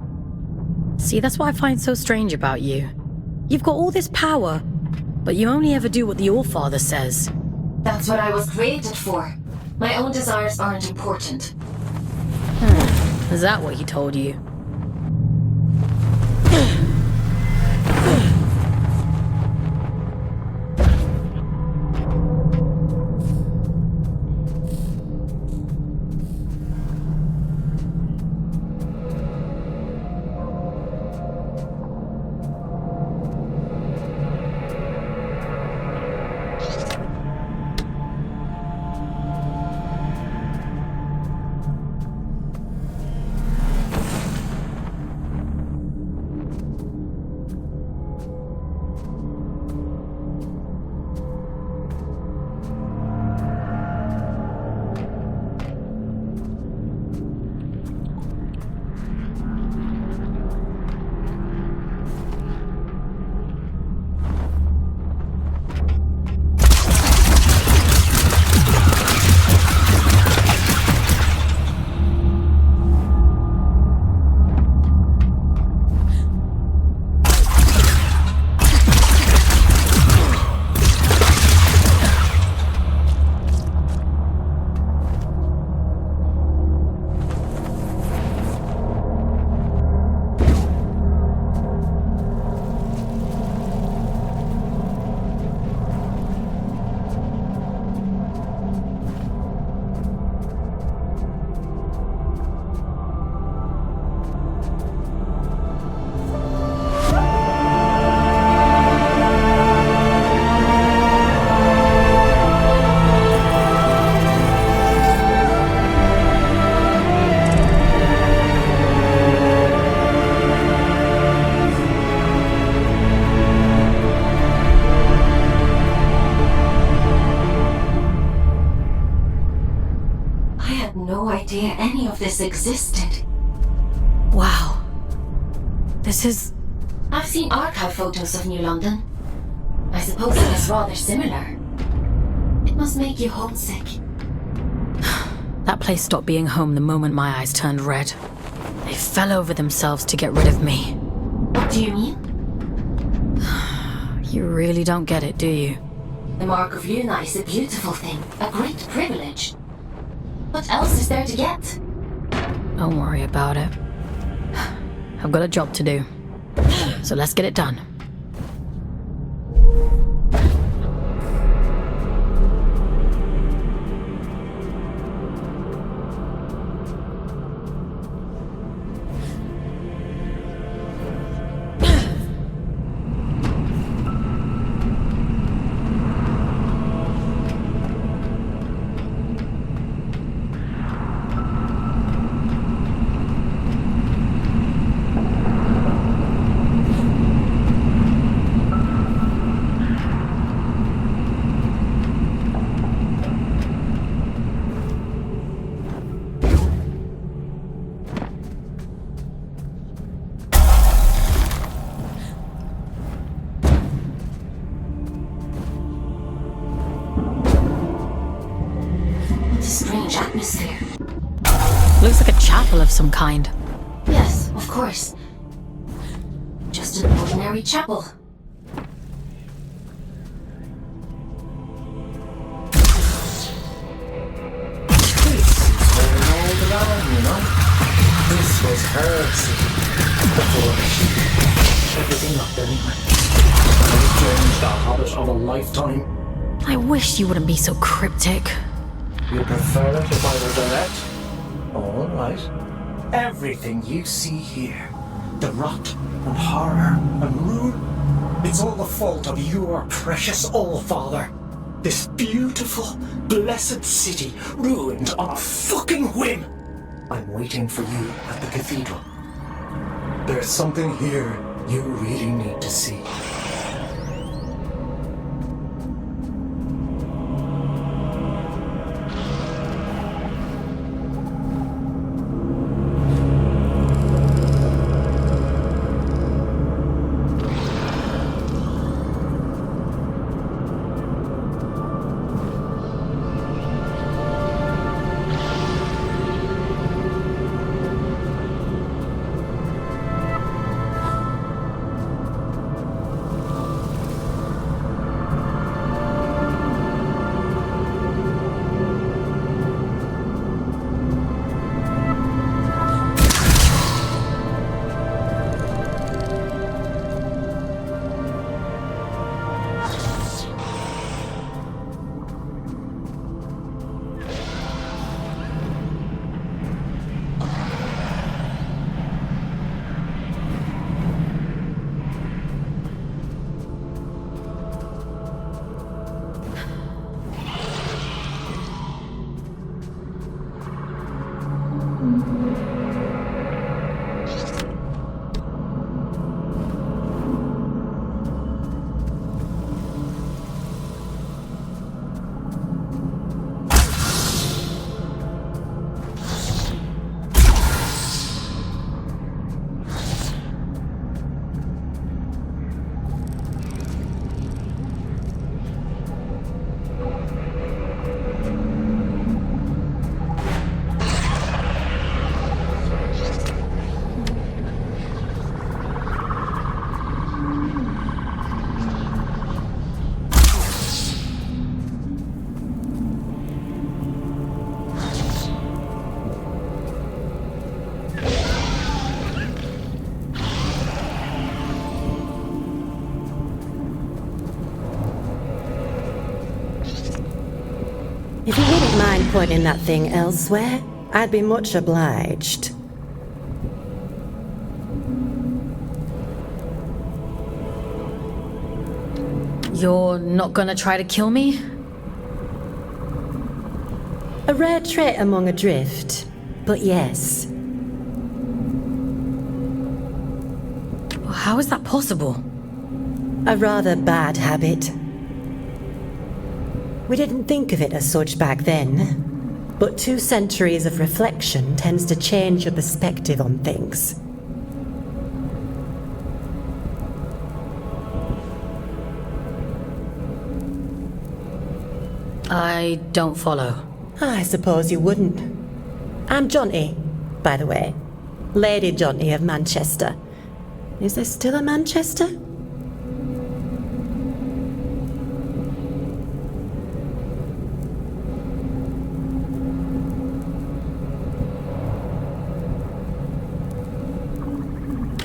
See, that's what I find so strange about you. You've got all this power, but you only ever do what the All-Father says. That's what I was created for. My own desires aren't important. Is that what he told you? No idea any of this existed. Wow. This is... I've seen archive photos of New London. I suppose it is rather similar. It must make you homesick. That place stopped being home the moment my eyes turned red. They fell over themselves to get rid of me. What do you mean? You really don't get it, do you? The Mark of Luna is a beautiful thing, a great privilege. What else is there to get? Don't worry about it. I've got a job to do. So let's get it done. Strange atmosphere. Looks like a chapel of some kind. Yes, of course. Just an ordinary chapel. This was her city before she everything up anyway. I changed the habit of a lifetime. I wish you wouldn't be so cryptic. You prefer it if I were direct? All right. Everything you see here, the rot and horror and ruin, it's all the fault of your precious All-Father. This beautiful, blessed city ruined on a fucking whim. I'm waiting for you at the cathedral. There's something here you really need to see. If you wouldn't mind pointing that thing elsewhere, I'd be much obliged. You're not gonna try to kill me? A rare trait among Adrift, but yes. How is that possible? A rather bad habit. We didn't think of it as such back then, but 2 centuries of reflection tends to change your perspective on things. I don't follow. I suppose you wouldn't. I'm Jonty, by the way. Lady Jonty of Manchester. Is there still a Manchester?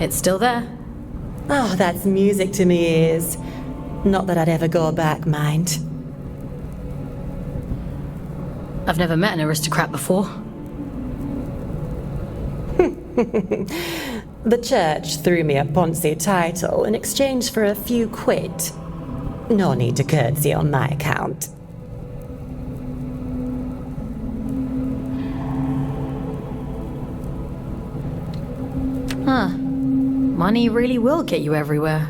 It's still there. Oh, that's music to me ears. Not that I'd ever go back, mind. I've never met an aristocrat before. The church threw me a Ponzi title in exchange for a few quid. No need to curtsy on my account. Huh. Money really will get you everywhere.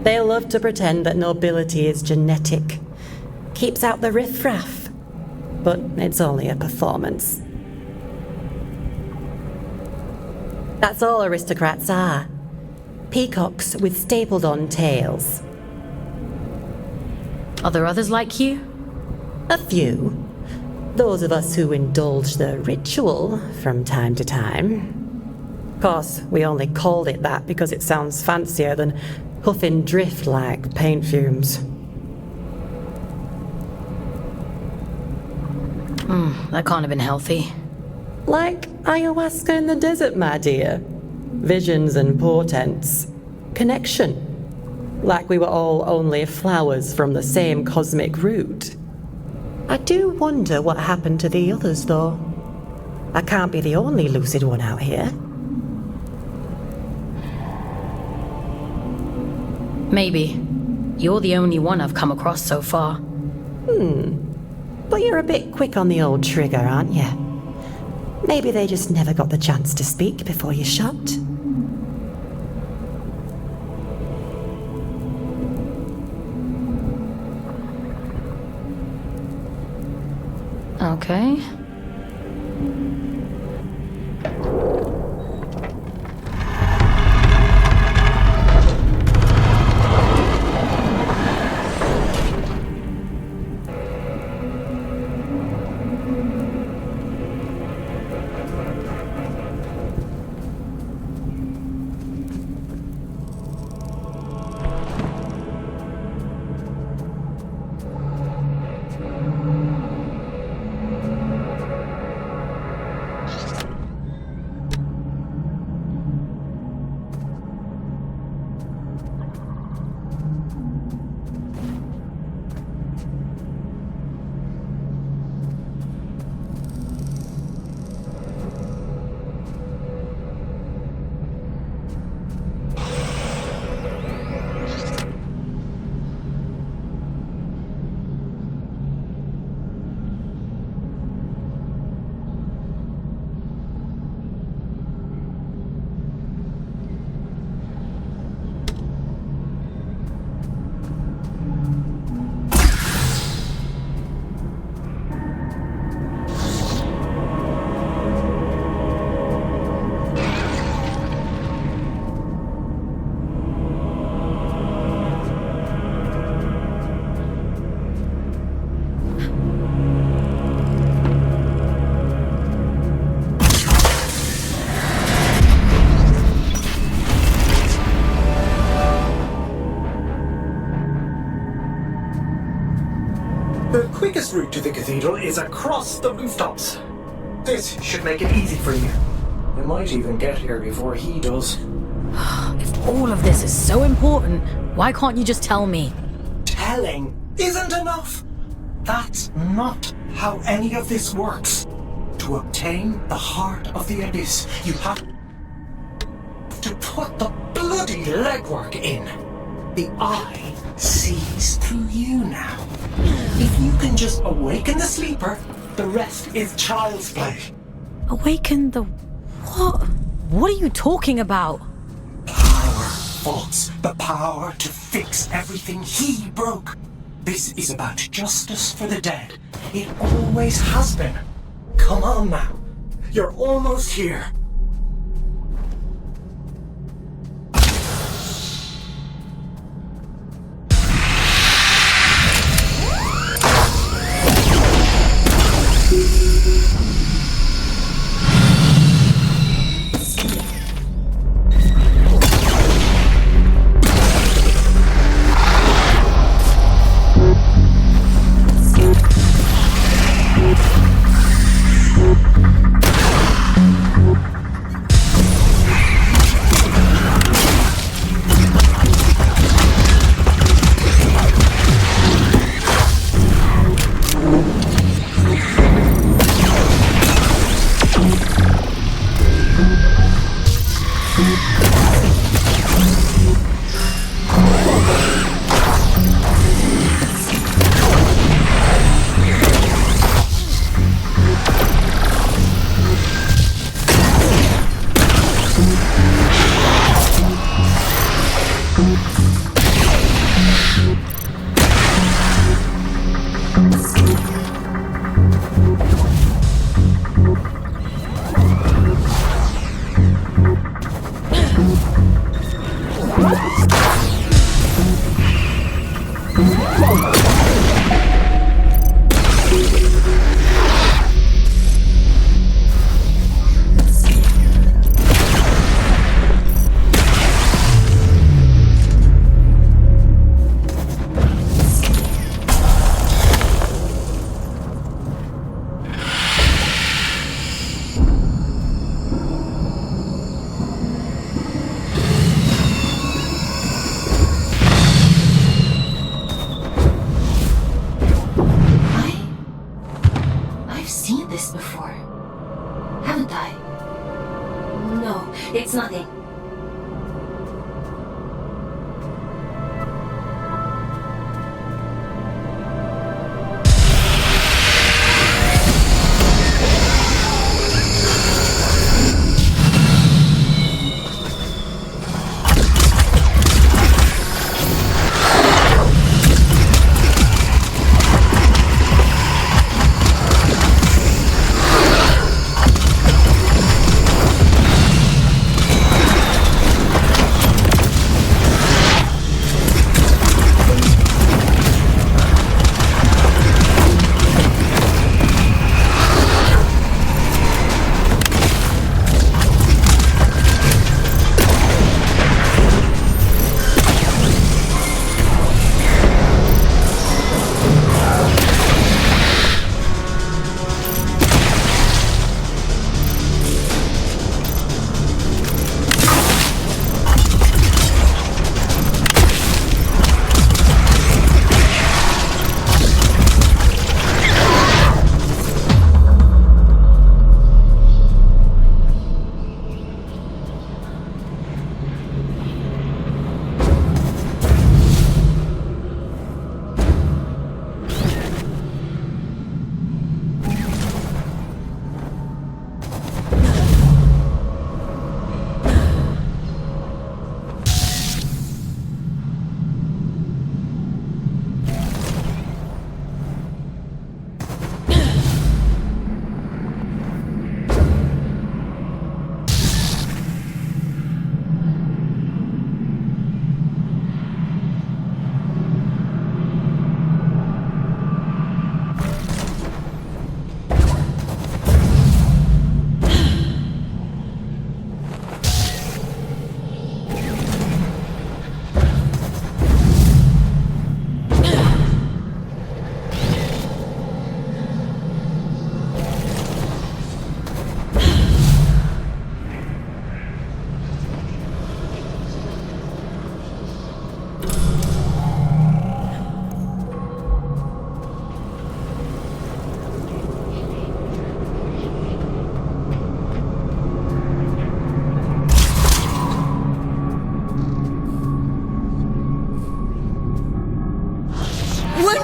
They love to pretend that nobility is genetic. Keeps out the riffraff. But it's only a performance. That's all aristocrats are. Peacocks with stapled-on tails. Are there others like you? A few. Those of us who indulge the ritual from time to time. Of course, we only called it that because it sounds fancier than huffing drift like paint fumes. That can't have been healthy. Like ayahuasca in the desert, my dear. Visions and portents. Connection. Like we were all only flowers from the same cosmic root. I do wonder what happened to the others, though. I can't be the only lucid one out here. Maybe. You're the only one I've come across so far. But you're a bit quick on the old trigger, aren't you? Maybe they just never got the chance to speak before you shot. Okay. The quickest route to the cathedral is across the rooftops. This should make it easy for you. You might even get here before he does. If all of this is so important, why can't you just tell me? Telling isn't enough. That's not how any of this works. To obtain the heart of the abyss, you have to put the bloody legwork in. The eye sees through you now. If you can just awaken the sleeper, the rest is child's play. Awaken the... what? What are you talking about? Power, Fultz. The power to fix everything he broke. This is about justice for the dead. It always has been. Come on now. You're almost here.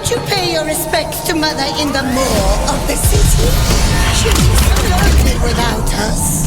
Won't you pay your respects to Mother in the maw of the city? She'll be so lonely without us.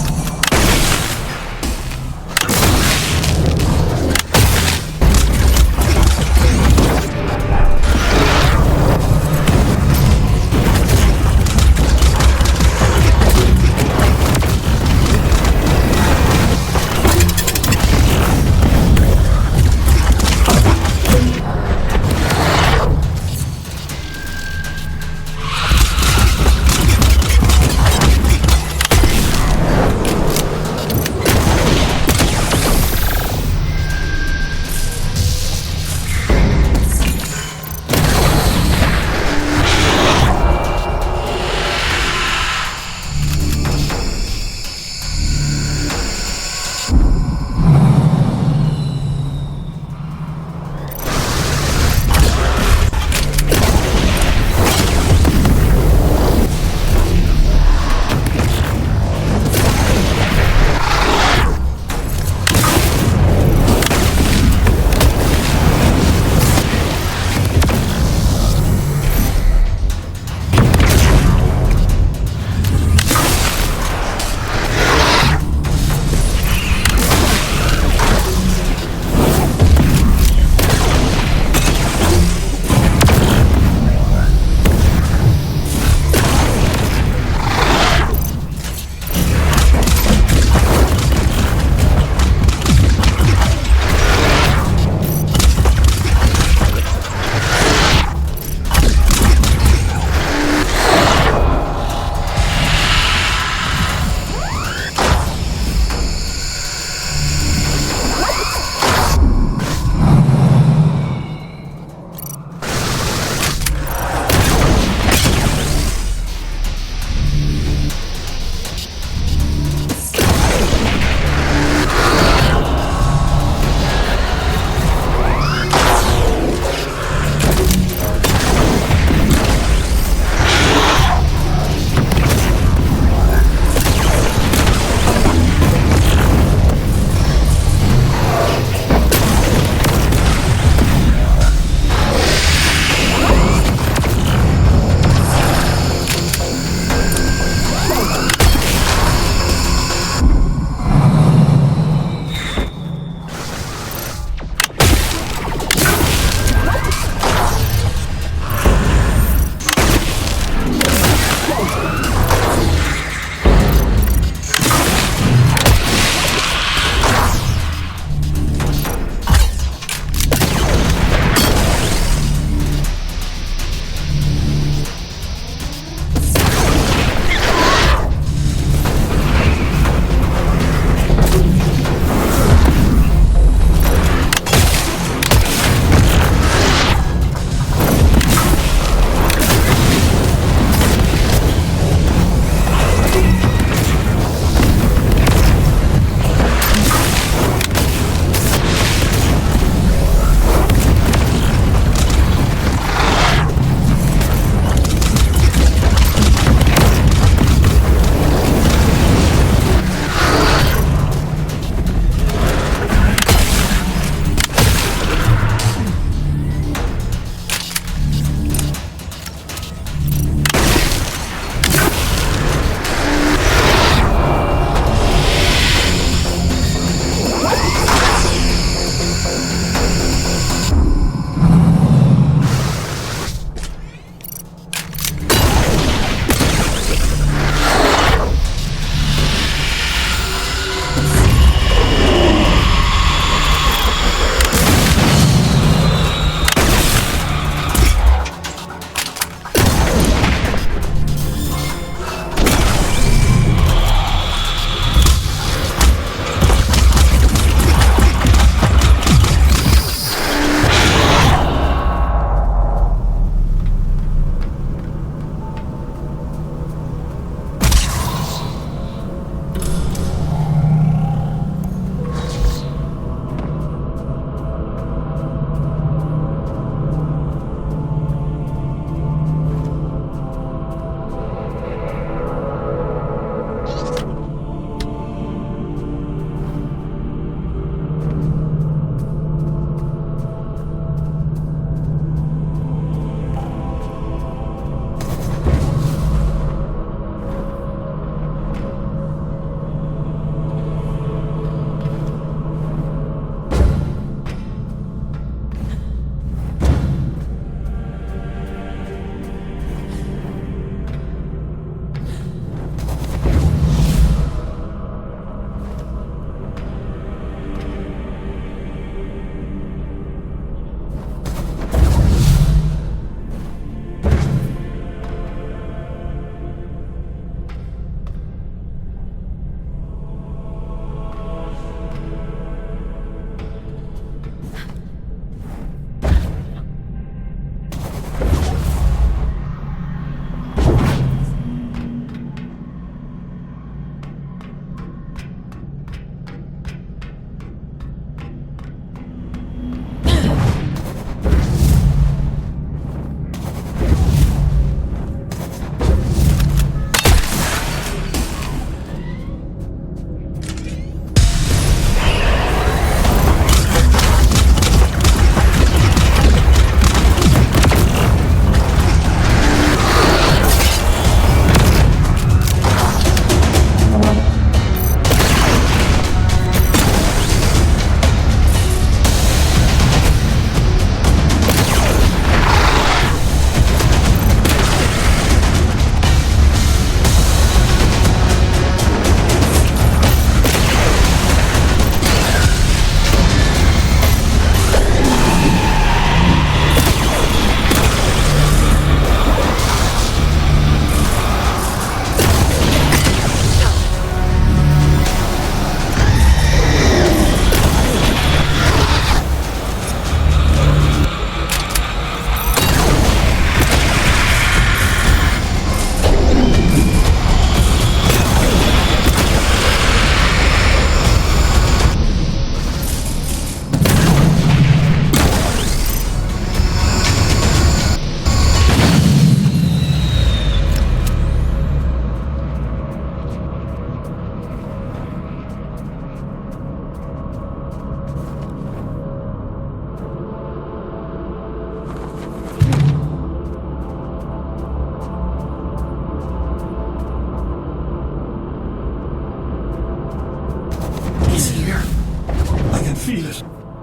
feel it.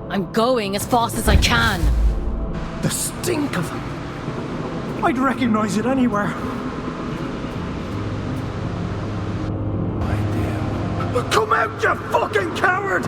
I'm going as fast as I can. The stink of them. I'd recognize it anywhere. My dear. But come out, you fucking coward!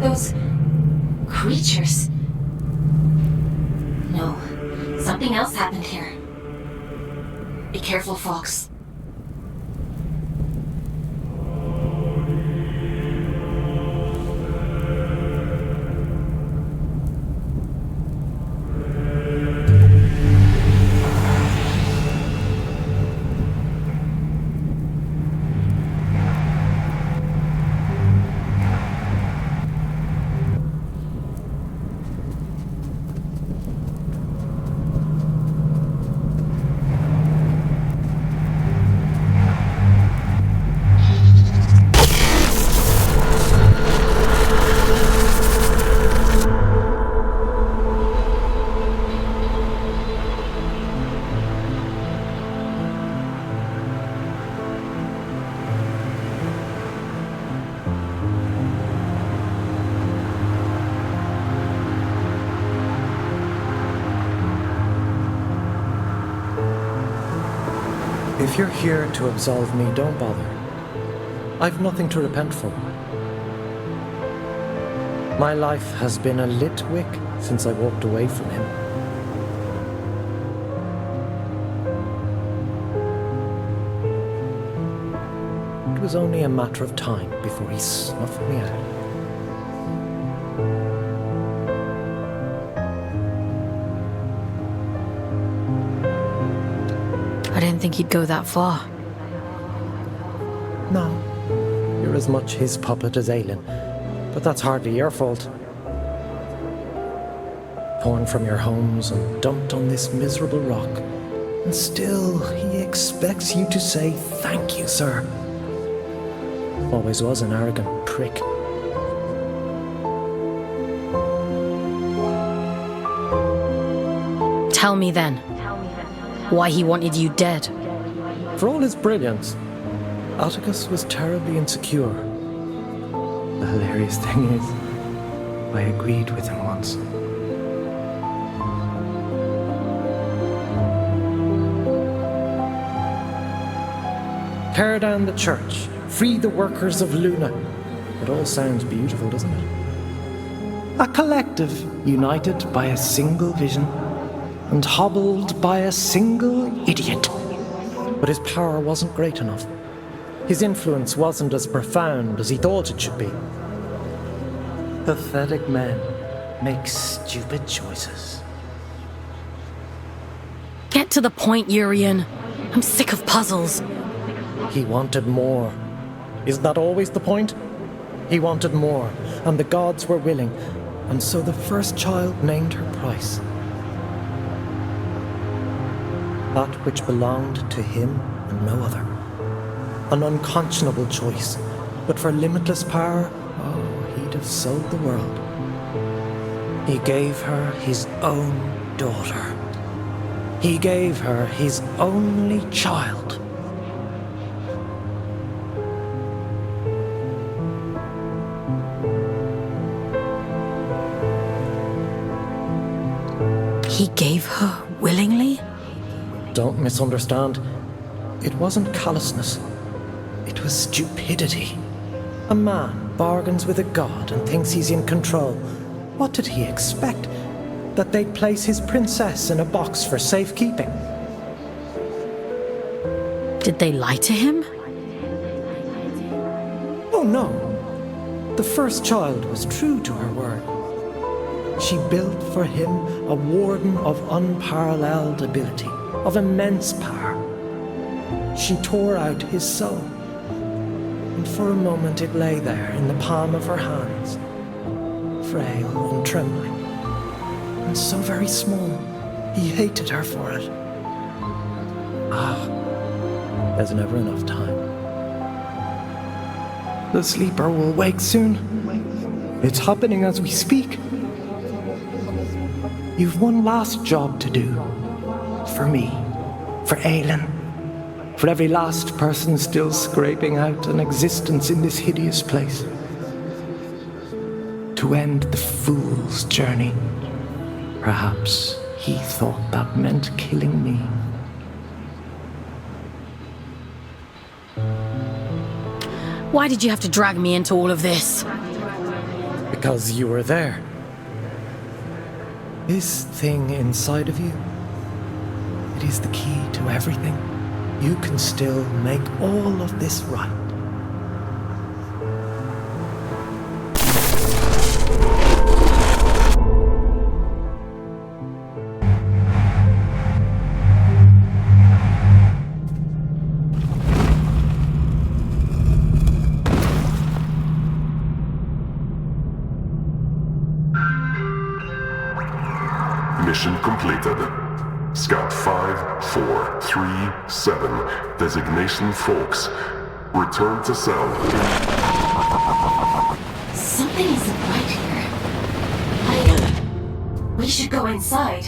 Those creatures. No, something else happened here. Be careful, Fox. If you're here to absolve me, don't bother. I've nothing to repent for. My life has been a lit wick since I walked away from him. It was only a matter of time before he snuffed me out. I didn't think he'd go that far. No. You're as much his puppet as Aylin, but that's hardly your fault. Torn from your homes and dumped on this miserable rock, and still he expects you to say thank you, sir. Always was an arrogant prick. Tell me then, why he wanted you dead. For all his brilliance, Atticus was terribly insecure. The hilarious thing is, I agreed with him once. Tear down the church, free the workers of Luna. It all sounds beautiful, doesn't it? A collective united by a single vision and hobbled by a single idiot. But his power wasn't great enough. His influence wasn't as profound as he thought it should be. Pathetic men make stupid choices. Get to the point, Urian. I'm sick of puzzles. He wanted more. Isn't that always the point? He wanted more, and the gods were willing, and so the first child named her price. That which belonged to him and no other. An unconscionable choice, but for limitless power, oh, he'd have sold the world. He gave her his own daughter. He gave her his only child. He gave her willingly? Don't misunderstand. It wasn't callousness. It was stupidity. A man bargains with a god and thinks he's in control. What did he expect? That they'd place his princess in a box for safekeeping? Did they lie to him? Oh no. The first child was true to her word. She built for him a warden of unparalleled ability, of immense power. She tore out his soul, and for a moment it lay there in the palm of her hands, frail and trembling, and so very small. He hated her for it. Ah, there's never enough time. The sleeper will wake soon. It's happening as we speak. You've one last job to do. For me. For Aylin. For every last person still scraping out an existence in this hideous place. To end the fool's journey. Perhaps he thought that meant killing me. Why did you have to drag me into all of this? Because you were there. This thing inside of you, it is the key to everything. You can still make all of this right. Mission completed. Scout 5437, designation Folks. Return to cell. Something isn't right here. We should go inside.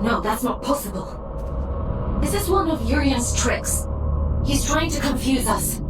No, that's not possible. This is one of Urian's tricks. He's trying to confuse us.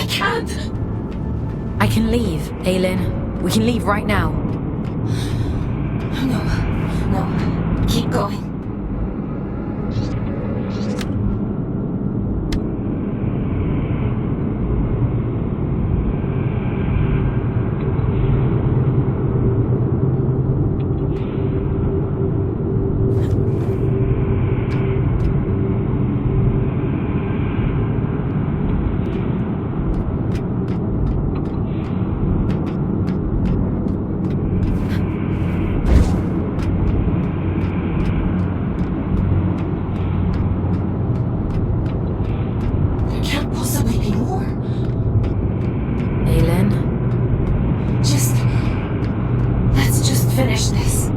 can't! I can leave, Aylin. We can leave right now. No. Keep going. Finish this.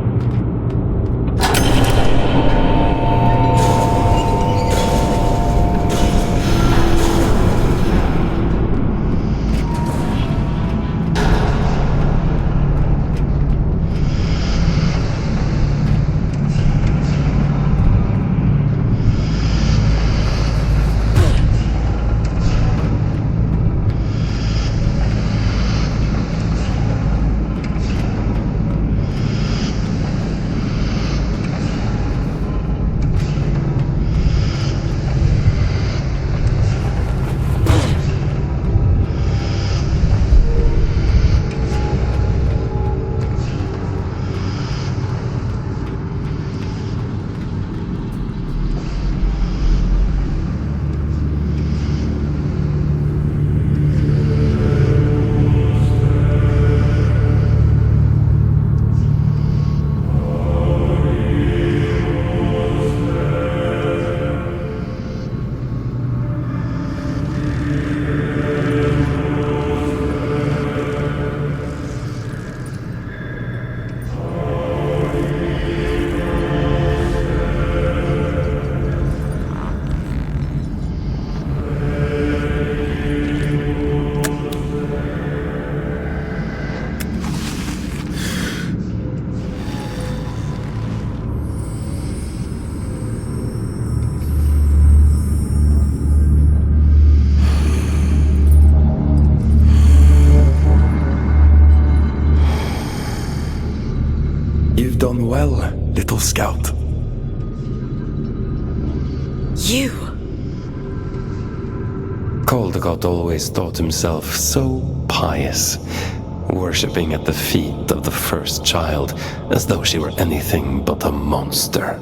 Done well, little scout. You! Caldecott always thought himself so pious, worshipping at the feet of the first child as though she were anything but a monster.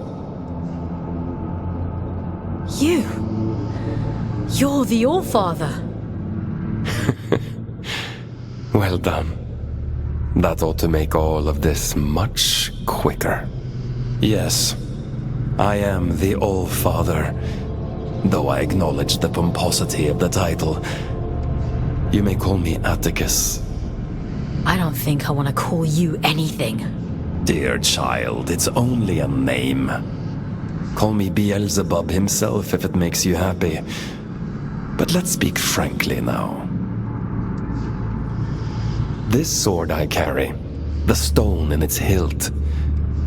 You're the Allfather. Well done. That ought to make all of this much quicker. Yes, I am the Allfather, though I acknowledge the pomposity of the title. You may call me Atticus. I don't think I want to call you anything. Dear child, it's only a name. Call me Beelzebub himself if it makes you happy. But let's speak frankly now. This sword I carry, the stone in its hilt,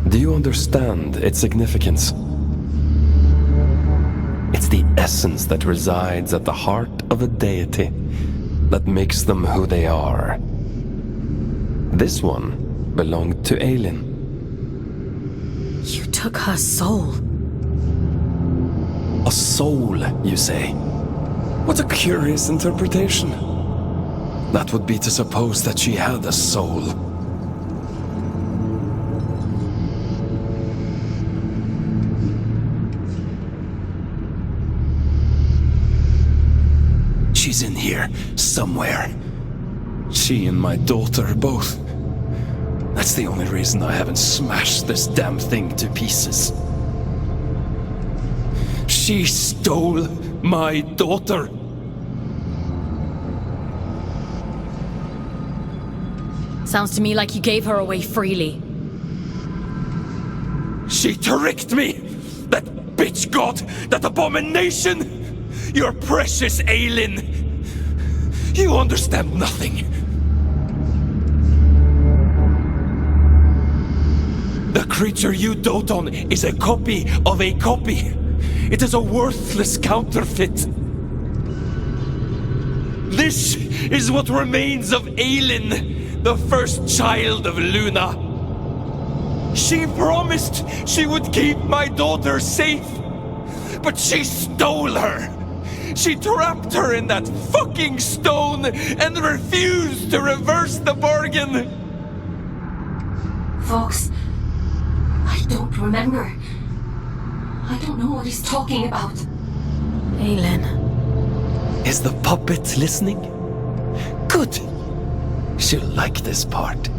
do you understand its significance? It's the essence that resides at the heart of a deity that makes them who they are. This one belonged to Aylin. You took her soul. A soul, you say? What a curious interpretation. That would be to suppose that she had a soul. She's in here, somewhere. She and my daughter, both. That's the only reason I haven't smashed this damn thing to pieces. She stole my daughter! Sounds to me like you gave her away freely. She tricked me! That bitch god! That abomination! Your precious Aylin! You understand nothing! The creature you dote on is a copy of a copy! It is a worthless counterfeit! This is what remains of Aylin, the first child of Luna. She promised she would keep my daughter safe, but she stole her. She trapped her in that fucking stone and refused to reverse the bargain. Fox, I don't remember. I don't know what he's talking about. Aylin. Is the puppet listening? Good. She'll like this part.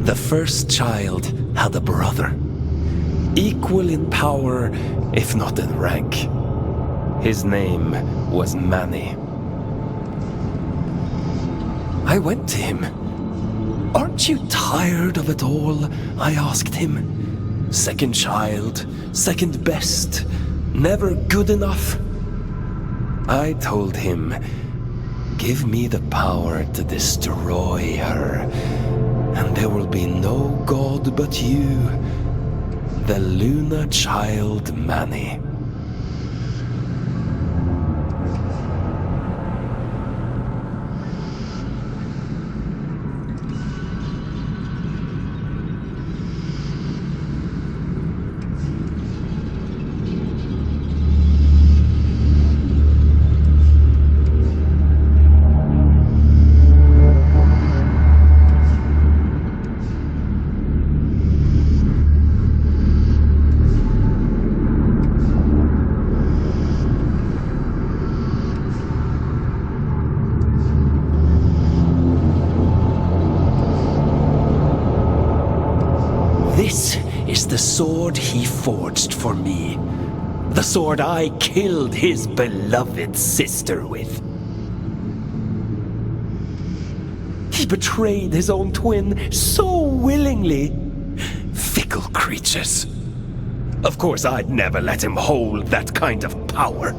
The first child had a brother, equal in power, if not in rank. His name was Manny. I went to him. "Aren't you tired of it all?" I asked him. "Second child, second best, never good enough." I told him, "Give me the power to destroy her, and there will be no god but you, the Luna child Manny." This is the sword he forged for me. The sword I killed his beloved sister with. He betrayed his own twin so willingly. Fickle creatures. Of course, I'd never let him hold that kind of power.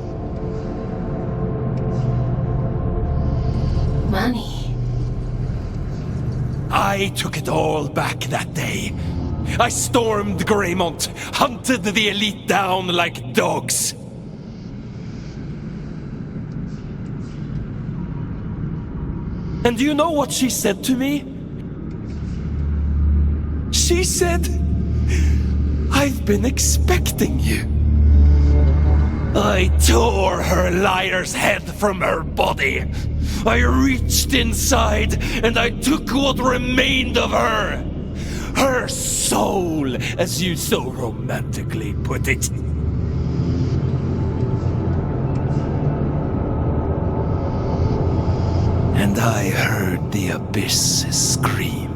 Manny. I took it all back that day. I stormed Greymont, hunted the elite down like dogs. And do you know what she said to me? She said, "I've been expecting you." I tore her liar's head from her body. I reached inside and I took what remained of her. Her soul, as you so romantically put it. And I heard the abyss scream.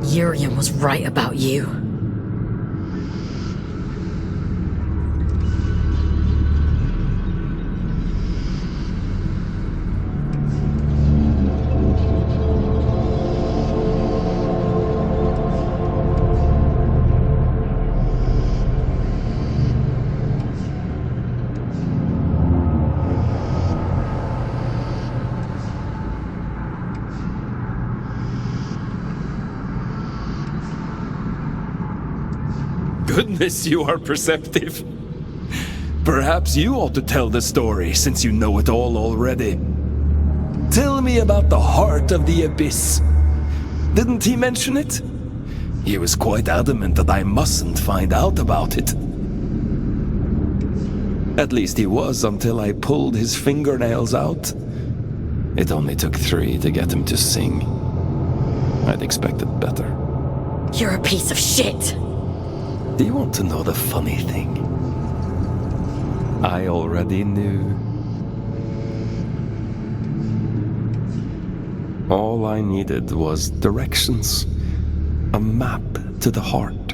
Urian was right about you. Goodness, you are perceptive. Perhaps you ought to tell the story, since you know it all already. Tell me about the heart of the abyss. Didn't he mention it? He was quite adamant that I mustn't find out about it. At least he was until I pulled his fingernails out. It only took 3 to get him to sing. I'd expected better. You're a piece of shit! Do you want to know the funny thing? I already knew. All I needed was directions, a map to the heart.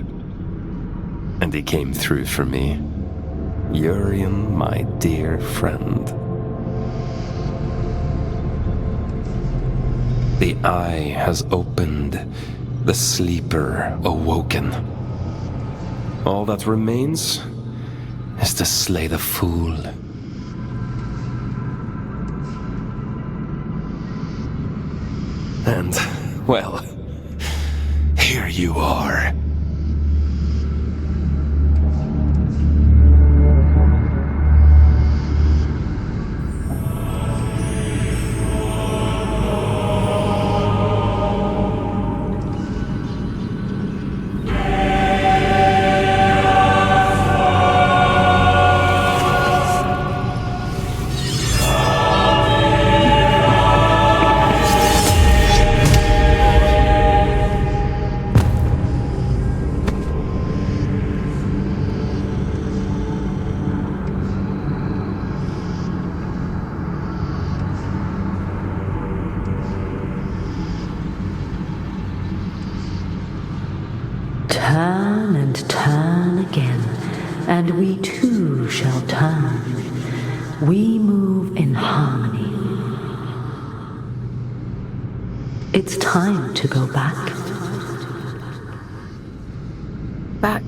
And he came through for me. Urian, my dear friend. The eye has opened, the sleeper awoken. All that remains is to slay the fool. And, well, here you are. Turn and turn again, and we too shall turn. We move in harmony. It's time to go back. Back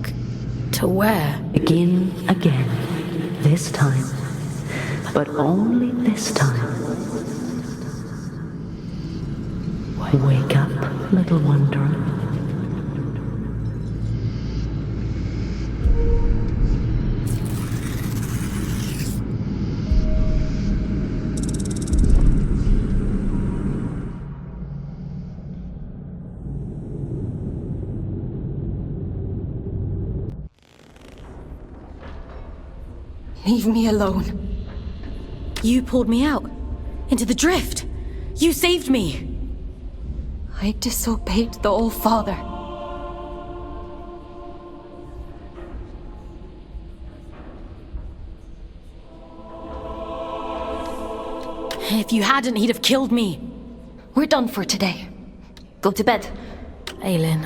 to where? Begin again, this time. But only this time. Wake up, little wanderer. Leave me alone. You pulled me out. Into the drift. You saved me. I disobeyed the All-Father. If you hadn't, he'd have killed me. We're done for today. Go to bed. Aylin,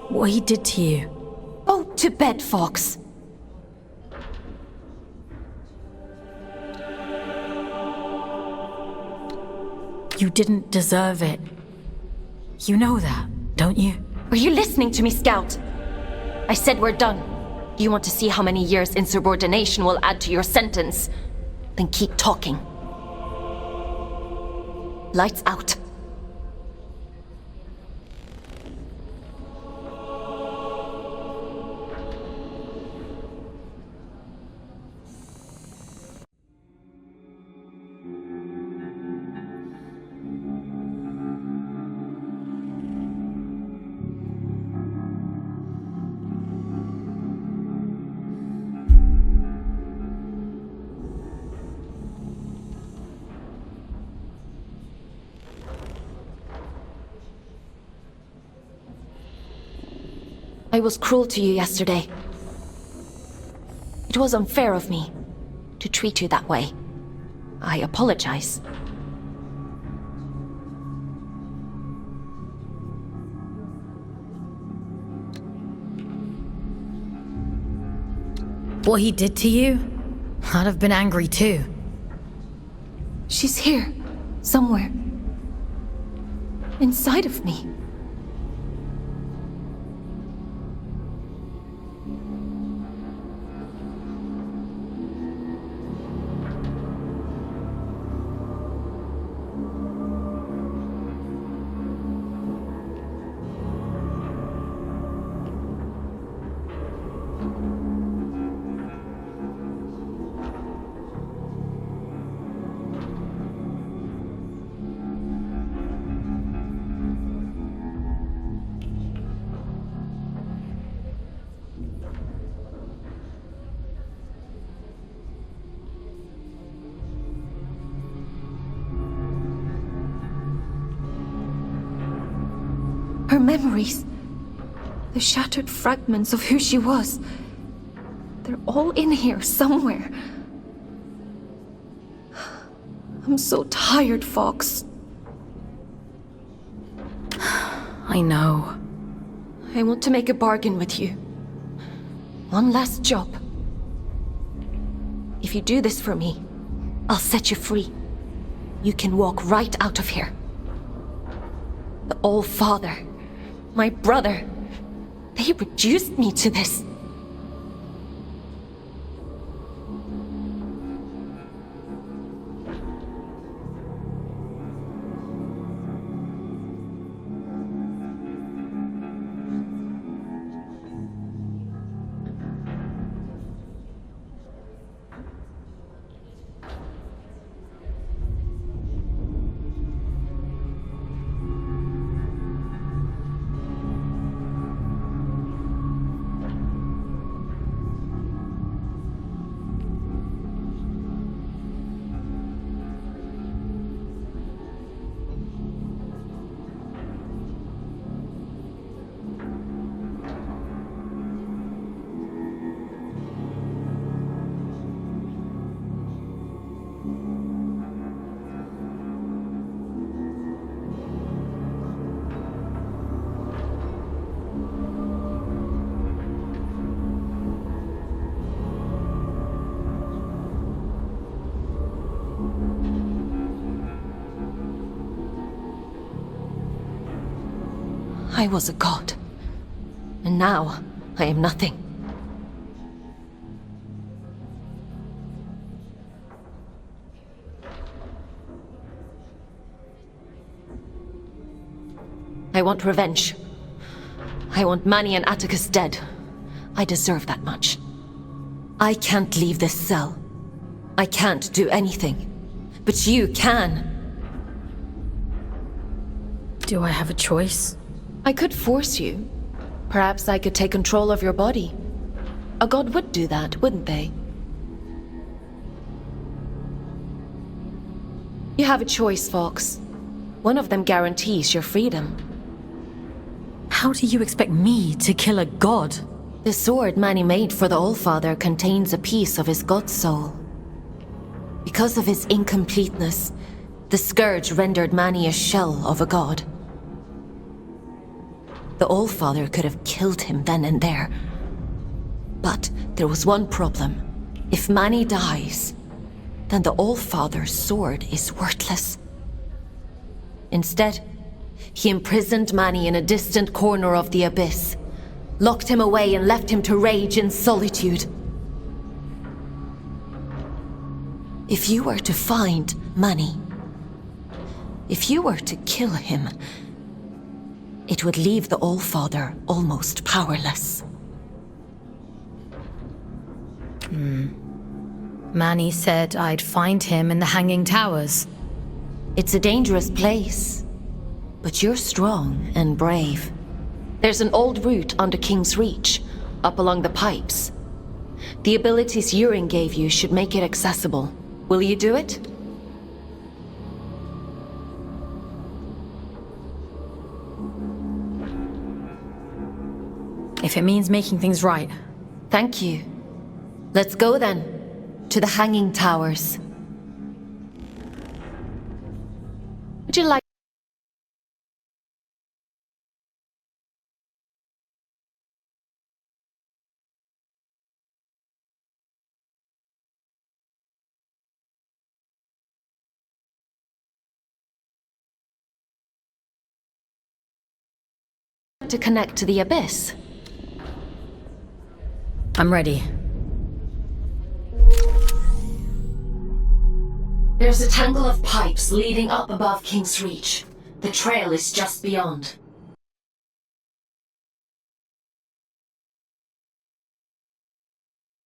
what he did to you. Go to bed, Fox. You didn't deserve it. You know that, don't you? Are you listening to me, Scout? I said we're done. You want to see how many years insubordination will add to your sentence? Then keep talking. Lights out. I was cruel to you yesterday. It was unfair of me to treat you that way. I apologize. What he did to you? I'd have been angry too. She's here, somewhere. Inside of me. Her memories. The shattered fragments of who she was. They're all in here somewhere. I'm so tired, Fox. I know. I want to make a bargain with you. One last job. If you do this for me, I'll set you free. You can walk right out of here. The All-Father, my brother, they reduced me to this. I was a god. And now, I am nothing. I want revenge. I want Manny and Atticus dead. I deserve that much. I can't leave this cell. I can't do anything. But you can. Do I have a choice? I could force you. Perhaps I could take control of your body. A god would do that, wouldn't they? You have a choice, Fox. One of them guarantees your freedom. How do you expect me to kill a god? The sword Manny made for the Allfather contains a piece of his god soul. Because of his incompleteness, the scourge rendered Manny a shell of a god. The Allfather could have killed him then and there. But there was one problem. If Manny dies, then the Allfather's sword is worthless. Instead, he imprisoned Manny in a distant corner of the abyss, locked him away and left him to rage in solitude. If you were to find Manny, if you were to kill him, it would leave the Allfather almost powerless. Manny said I'd find him in the Hanging Towers. It's a dangerous place, but you're strong and brave. There's an old route under King's Reach, up along the pipes. The abilities Yurin gave you should make it accessible. Will you do it? If it means making things right. Thank you. Let's go then, to the Hanging Towers. Would you like to connect to the abyss? I'm ready. There's a tangle of pipes leading up above King's Reach. The trail is just beyond.